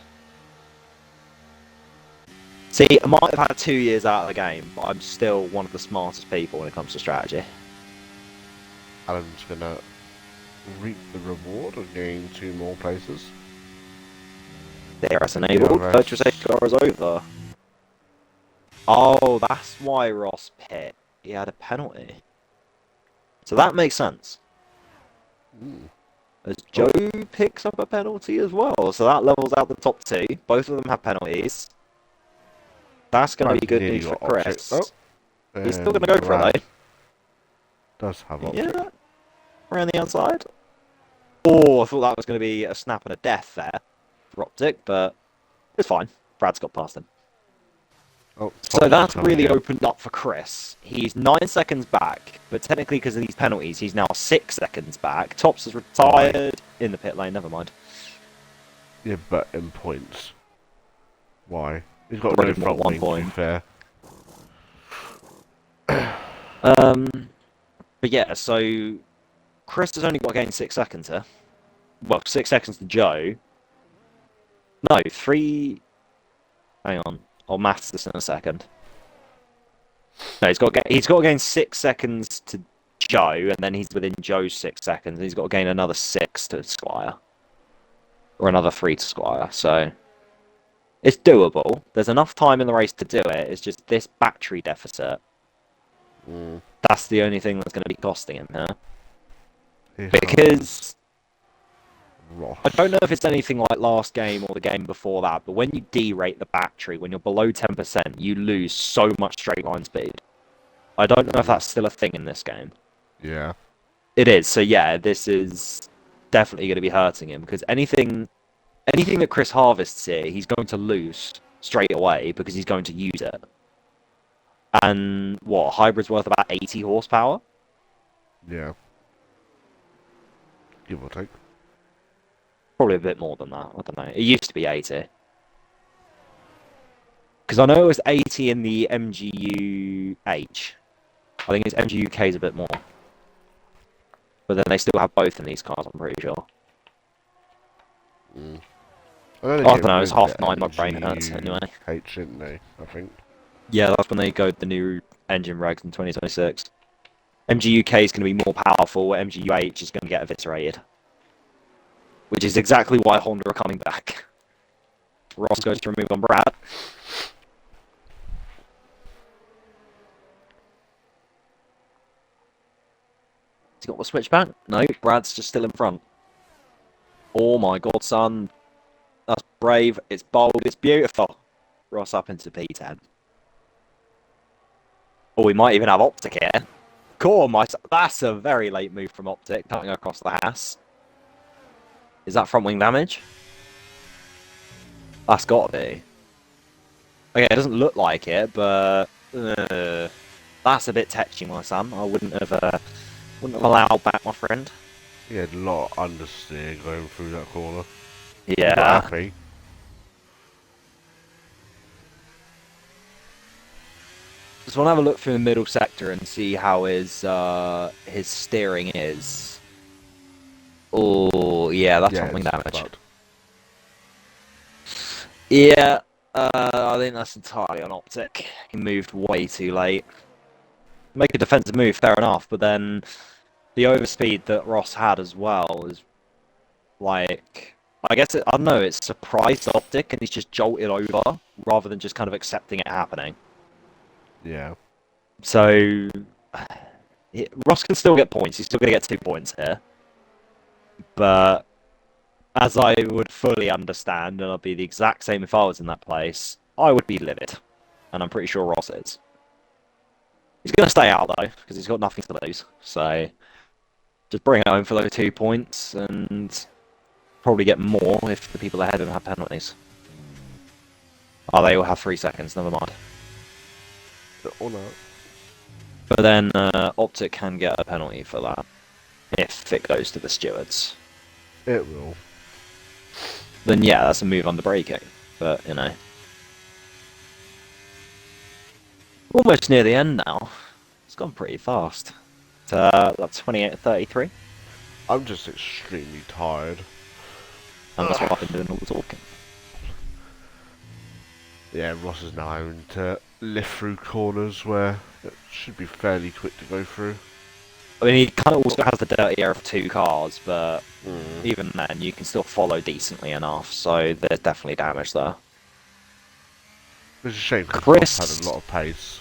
See, I might have had 2 years out of the game, but I'm still one of the smartest people when it comes to strategy. Alan's gonna reap the reward of getting 2 more places. DRS enabled, virtual safety car is over. Oh, that's why Ross pit. He had a penalty. So that makes sense. As Joe picks up a penalty as well. So that levels out the top 2. Both of them have penalties. That's going to be good news for Chris. He's still going to go for it though. Does have optic. Yeah, around the outside. Oh, I thought that was going to be a snap and a death there for Optic, but it's fine. Brad's got past him. Oh, So that's coming really in. opened up for Chris. He's 9 seconds back, but technically because of these penalties, he's now 6 seconds back. Tops has retired in the pit lane, never mind. Yeah, but in points. Why? He's got Probably no more front than 1 wing, to be point. fair. But yeah, so Chris has only got to gain 6 seconds here. Well, 6 seconds to Joe. No, 3... Hang on. I'll maths this in a second. No, he's got to gain 6 seconds to Joe, and then he's within Joe's 6 seconds, and he's got to gain another 6 to Squire. Or another 3 to Squire, so... It's doable. There's enough time in the race to do it. It's just this battery deficit. That's the only thing that's going to be costing him here. Because... Ross. I don't know if it's anything like last game or the game before that, but when you derate the battery, when you're below 10%, you lose so much straight line speed. I don't know if that's still a thing in this game. Yeah. It is, so yeah, this is definitely going to be hurting him, because anything that Chris harvests here, he's going to lose straight away, because he's going to use it. And, what, hybrid's worth about 80 horsepower? Yeah. Give or take. Probably a bit more than that, I don't know. It used to be 80. Because I know it was 80 in the MGU-H. I think it's MGU-K is a bit more. But then they still have both in these cars, I'm pretty sure. I don't know, it's 9:30, my brain hurts anyway. H, didn't they? I think. Yeah, that's when they go the new engine regs in 2026. MGU-K is going to be more powerful, MGU-H is going to get eviscerated. Which is exactly why Honda are coming back. Ross goes to remove on Brad. Has he got the switch back? No, Brad's just still in front. Oh my god, son. That's brave, it's bold, it's beautiful. Ross up into P10. Oh, we might even have Optic here. Cool, that's a very late move from Optic, cutting across the Haas. Is that front wing damage? That's got to be. Okay, it doesn't look like it, but that's a bit touchy, my son. I wouldn't have allowed back, my friend. He had a lot of understeer going through that corner. Yeah. Not happy. Just want to have a look through the middle sector and see how his steering is. Oh, yeah, that's front wing damage. Bad. Yeah, I think that's entirely on Optic. He moved way too late. Make a defensive move, fair enough, but then the overspeed that Ross had as well is like, I guess, I don't know, it's surprised Optic and he's just jolted over rather than just kind of accepting it happening. Yeah. So, Ross can still get points, he's still going to get 2 points here. But as I would fully understand, and I'd be the exact same if I was in that place, I would be livid. And I'm pretty sure Ross is. He's going to stay out, though, because he's got nothing to lose. So, just bring it home for those 2 points, and probably get more if the people ahead of him have penalties. Oh, they all have 3 seconds, never mind. Or not. But then Optic can get a penalty for that, if it goes to the stewards. It will. Then yeah, that's a move under braking. But, you know. Almost near the end now. It's gone pretty fast. That's 28:33. I'm just extremely tired. And that's what I've been doing all the talking. Yeah, Ross is now having to lift through corners where it should be fairly quick to go through. I mean, he kind of also has the dirty air of 2 cars, but even then, you can still follow decently enough, so there's definitely damage there. It's a shame because Chris Ross had a lot of pace.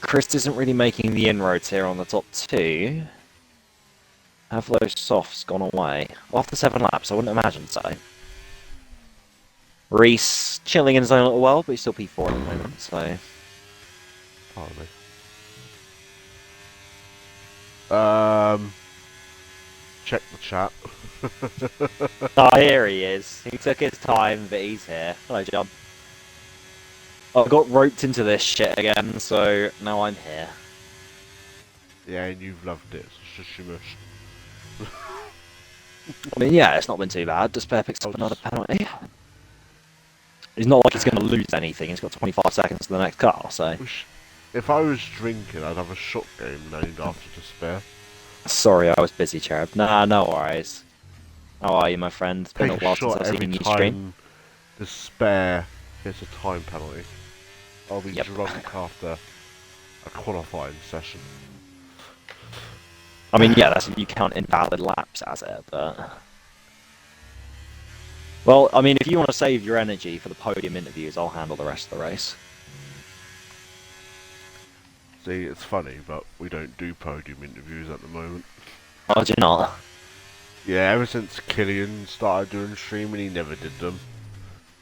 Chris isn't really making the inroads here on the top 2. Have those softs gone away? Well, after 7 laps, I wouldn't imagine so. Reese chilling in his own little world, but he's still P4 at the moment, so... Pardon me. Check the chat. Oh, here he is. He took his time, but he's here. Hello, John. I got roped into this shit again, so now I'm here. Yeah, and you've loved it. So shush. I mean, yeah, it's not been too bad. Despair picks up another penalty. It's not like he's going to lose anything. He's got 25 seconds to the next car, so... If I was drinking, I'd have a shot game named after Despair. Sorry, I was busy, Cherub. Nah, no worries. How are you, my friend? It's been a while since I've seen you stream. Despair gets a time penalty. I'll be drunk after a qualifying session. I mean, yeah, that's you count invalid laps as it, but... Well, I mean, if you want to save your energy for the podium interviews, I'll handle the rest of the race. See, it's funny, but we don't do podium interviews at the moment. Oh, do you not? Yeah, ever since Killian started doing streaming, he never did them.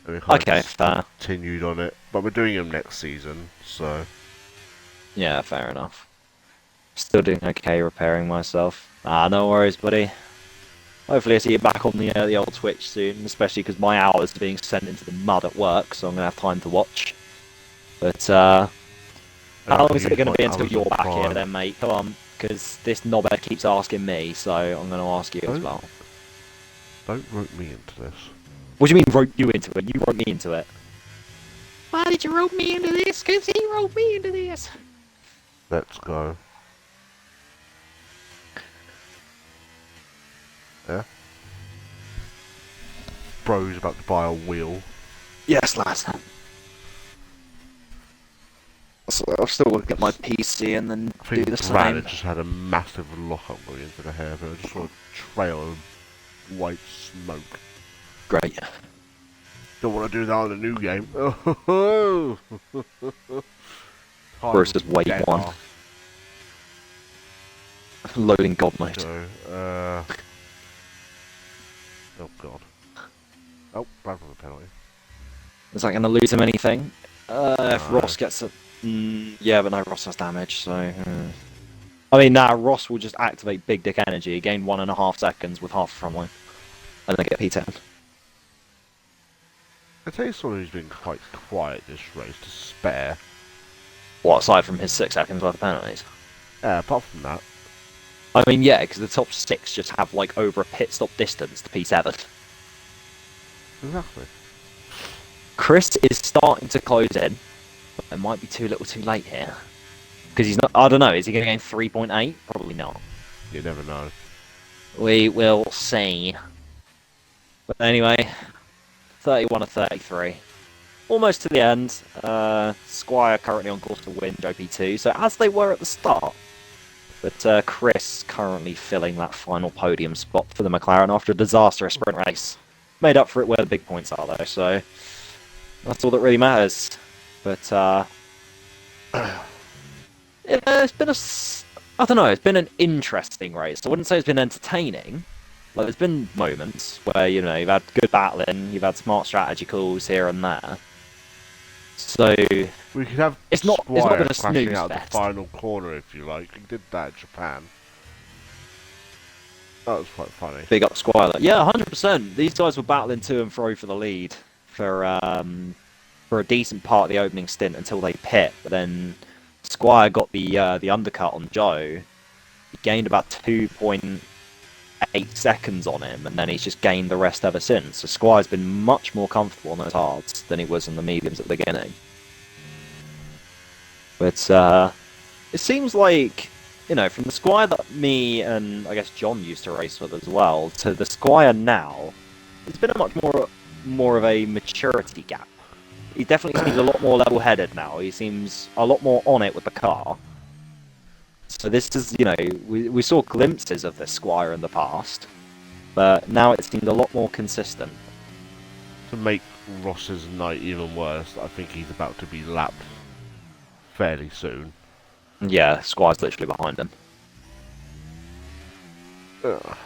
And we Okay, fair. continued on it, but we're doing them next season, so... Yeah, fair enough. Still doing okay repairing myself. Ah, no worries, buddy. Hopefully I see you back on the old Twitch soon, especially because my hours are being sent into the mud at work, so I'm going to have time to watch. But, how long is it going to be until you're back here then, mate? Come on, because this knobhead keeps asking me, so I'm going to ask you as well. Don't rope me into this. What do you mean rope you into it? You rope me into it. Why did you rope me into this? Because he roped me into this. Let's go. Yeah? Bro's about to buy a wheel. Yes, lads. So I'll still look at my PC and then do the same. Brad just had a massive lock-up going into the hair, but I just saw a trail of white smoke. Great. Don't want to do that on a new game. Versus Wait 1. Loading God mode. So, oh god. Oh, Brad with a penalty. Is that going to lose him anything? If Ross gets a... yeah, but no, Ross has damage, so... I mean, nah, Ross will just activate Big Dick Energy, gain 1.5 seconds with half a front line, and then get P10. I tell you someone who's been quite quiet this race, Despair. What, aside from his 6 seconds worth of penalties? Yeah, apart from that. I mean, yeah, because the top 6 just have, like, over a pit stop distance to P7. Exactly. Chris is starting to close in, but it might be too little too late here. Because he's not... I don't know, is he going to gain 3.8? Probably not. You never know. We will see. But anyway, 31 to 33. Almost to the end. Squire currently on course to win JP2, so as they were at the start. But Chris currently filling that final podium spot for the McLaren after a disastrous sprint race. Made up for it where the big points are, though, so that's all that really matters. But it's been I don't know, it's been an interesting race. I wouldn't say it's been entertaining. Like, there's been moments where, you know, you've had good battling, you've had smart strategy calls here and there. So we could have it's not been a snooze out fest. the final corner if you like. We did that in Japan. That was quite funny. Big up Squire. Yeah, 100%. These guys were battling to and fro for the lead for a decent part of the opening stint until they pit. But then Squire got the undercut on Joe. He gained about 2.8 seconds on him, and then he's just gained the rest ever since. So Squire's been much more comfortable on those hards than he was on the mediums at the beginning. But it seems like, you know, from the Squire that me and I guess John used to race with as well, to the Squire now, there's been a much more of a maturity gap. He definitely seems a lot more level-headed now. He seems a lot more on it with the car. So this is, you know, we saw glimpses of this Squire in the past, but now it seems a lot more consistent. To make Ross's night even worse, I think he's about to be lapped fairly soon. Yeah, Squire's literally behind him. But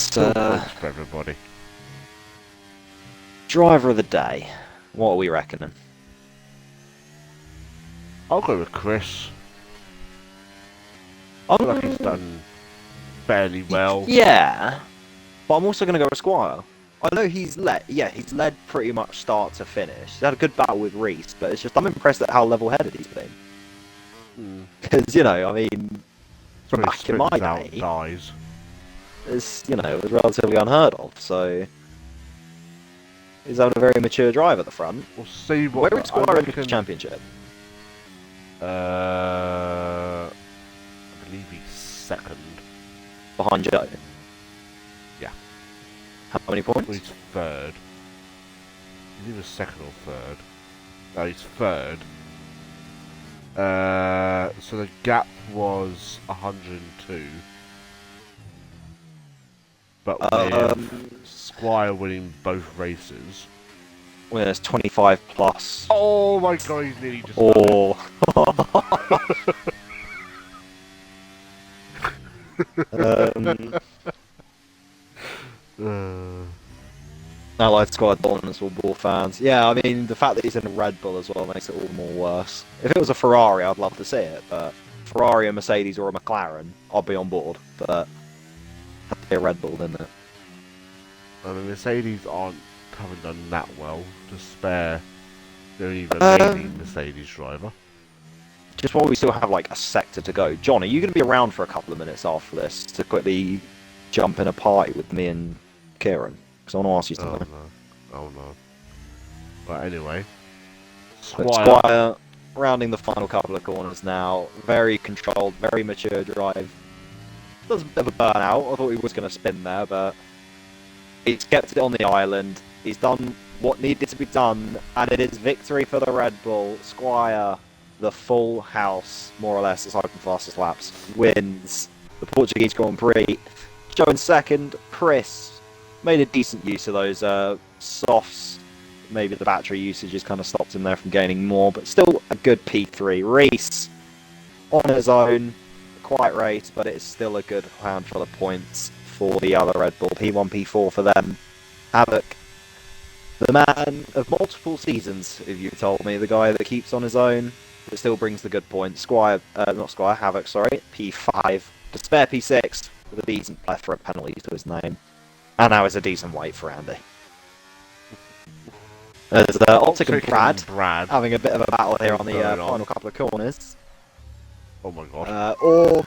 for everybody. Driver of the day. What are we reckoning? I'll go with Chris. I feel like he's done fairly well. Yeah, but I'm also going to go with Squire. I know he's led pretty much start to finish. He had a good battle with Reese, but it's just I'm impressed at how level-headed he's been. Because I mean, from back in my day, dies. it was relatively unheard of. So he's having a very mature drive at the front. We'll see what. Where is Squire in the championship? I believe he's second. Behind Joe? Yeah. How many points? Well, he's third. He's either second or third. No, he's third. So the gap was 102. But with Squire winning both races. Well, there's 25 plus. Oh my god, he's nearly just Allied Squad dominance will Bull fans. Yeah, I mean, the fact that he's in a Red Bull as well makes it all the more worse. If it was a Ferrari, I'd love to see it, but Ferrari, a Mercedes, or a McLaren, I'd be on board. But have to be a Red Bull, didn't it? I mean, Mercedes haven't done that well to spare the only remaining Mercedes driver. Just while we still have like a sector to go, John, are you going to be around for a couple of minutes after this to quickly jump in a party with me and Kieran? Because I want to ask you something. Oh no. But anyway, Squire rounding the final couple of corners now. Very controlled, very mature drive. Does a bit of a burnout. I thought he was going to spin there, but he's kept it on the island. He's done what needed to be done, and it is victory for the Red Bull. Squire, the full house, more or less, as open fastest laps, wins the Portuguese Grand Prix. Joe in second. Chris made a decent use of those softs. Maybe the battery usage has kind of stopped him there from gaining more, but still a good P3. Reese on his own, quiet race, but it's still a good handful of points for the other Red Bull. P1, P4 for them. Havoc, the man of multiple seasons, if you told me, the guy that keeps on his own, but still brings the good points. Havoc, sorry, P5, the spare P6 with a decent plethora of penalties to his name. And now it's a decent weight for Andy. There's Optic and Brad having a bit of a battle here on the final couple of corners. Oh my god.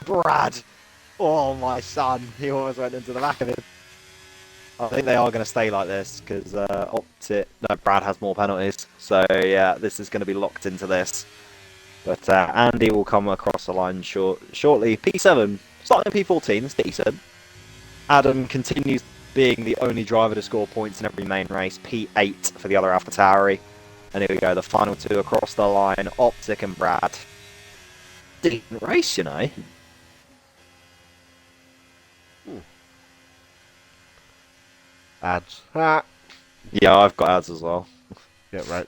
Brad! Oh my son, he almost went into the back of it. I think they are going to stay like this because Brad has more penalties. So yeah, this is going to be locked into this. But Andy will come across the line shortly. P7, starting P14, it's decent. Adam continues being the only driver to score points in every main race. P8 for the other AlphaTauri. And here we go, the final two across the line, Optic and Brad. Decent race, you know. Ads. Ha! Yeah, I've got ads as well. Yeah, right.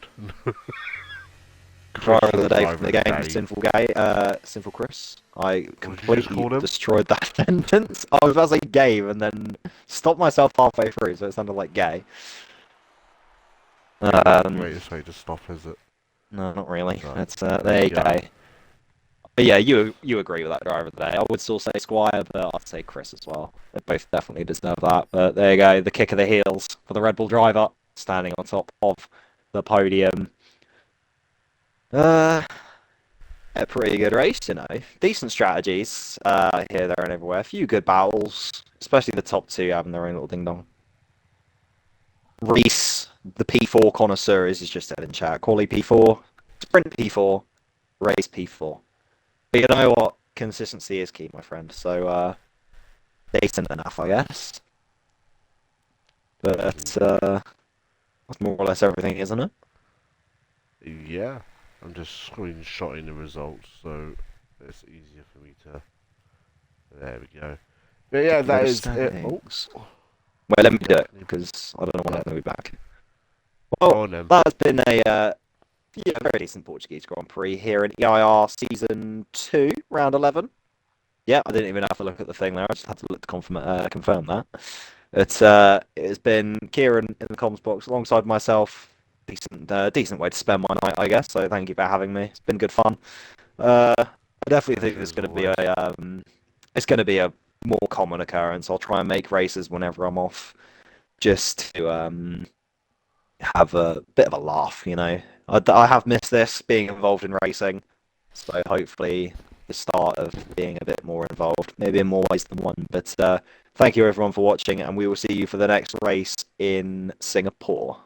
Driver of the day from the game, Sinful Chris. I completely destroyed that sentence. I was about to say game and then stopped myself halfway through, so it sounded like gay. Wait, to stop, is it? No, not really. No. It's there you go. But yeah, you agree with that driver of the day. I would still say Squire, but I'd say Chris as well. They both definitely deserve that. But there you go, the kick of the heels for the Red Bull driver, standing on top of the podium. A pretty good race, you know. Decent strategies here, there, and everywhere. A few good battles, especially the top two having their own little ding-dong. Reese, the P4 connoisseur, is just said in chat. Quali P4, Sprint P4, Race P4. But you know what? Consistency is key, my friend. So, decent enough, I guess. But that's more or less everything, isn't it? Yeah. I'm just screenshotting the results, so it's easier for me to... There we go. But yeah, that is it. Oh. Well, let me do it, because I don't know when I'm going to be back. Well, that's been a very decent Portuguese Grand Prix here in EIR Season 2, Round 11. Yeah, I didn't even have to look at the thing there, I just had to look to confirm that. It has been Kieran in the comms box alongside myself. Decent way to spend my night, I guess, so thank you for having me. It's been good fun. I definitely think there's going to be it's going to be a more common occurrence. I'll try and make races whenever I'm off, just to have a bit of a laugh. I have missed this being involved in racing, so hopefully the start of being a bit more involved, maybe in more ways than one. But thank you everyone for watching, and we will see you for the next race in Singapore.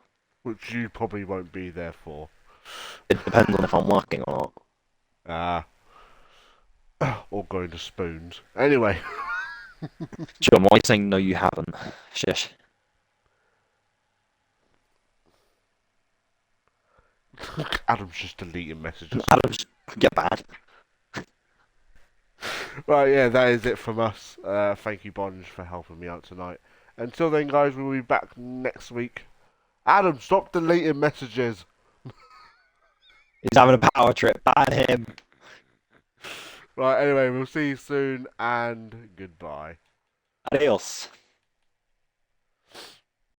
Which you probably won't be there for. It depends on if I'm working or not. Ah. Or going to Spoons. Anyway. John, why are you saying no you haven't? Shish. Adam's just deleting messages. Adam's get bad. Right, yeah, that is it from us. Thank you, Bonge, for helping me out tonight. Until then, guys, we'll be back next week. Adam, stop deleting messages. He's having a power trip. Ban him. Right, anyway, we'll see you soon, and goodbye. Adios.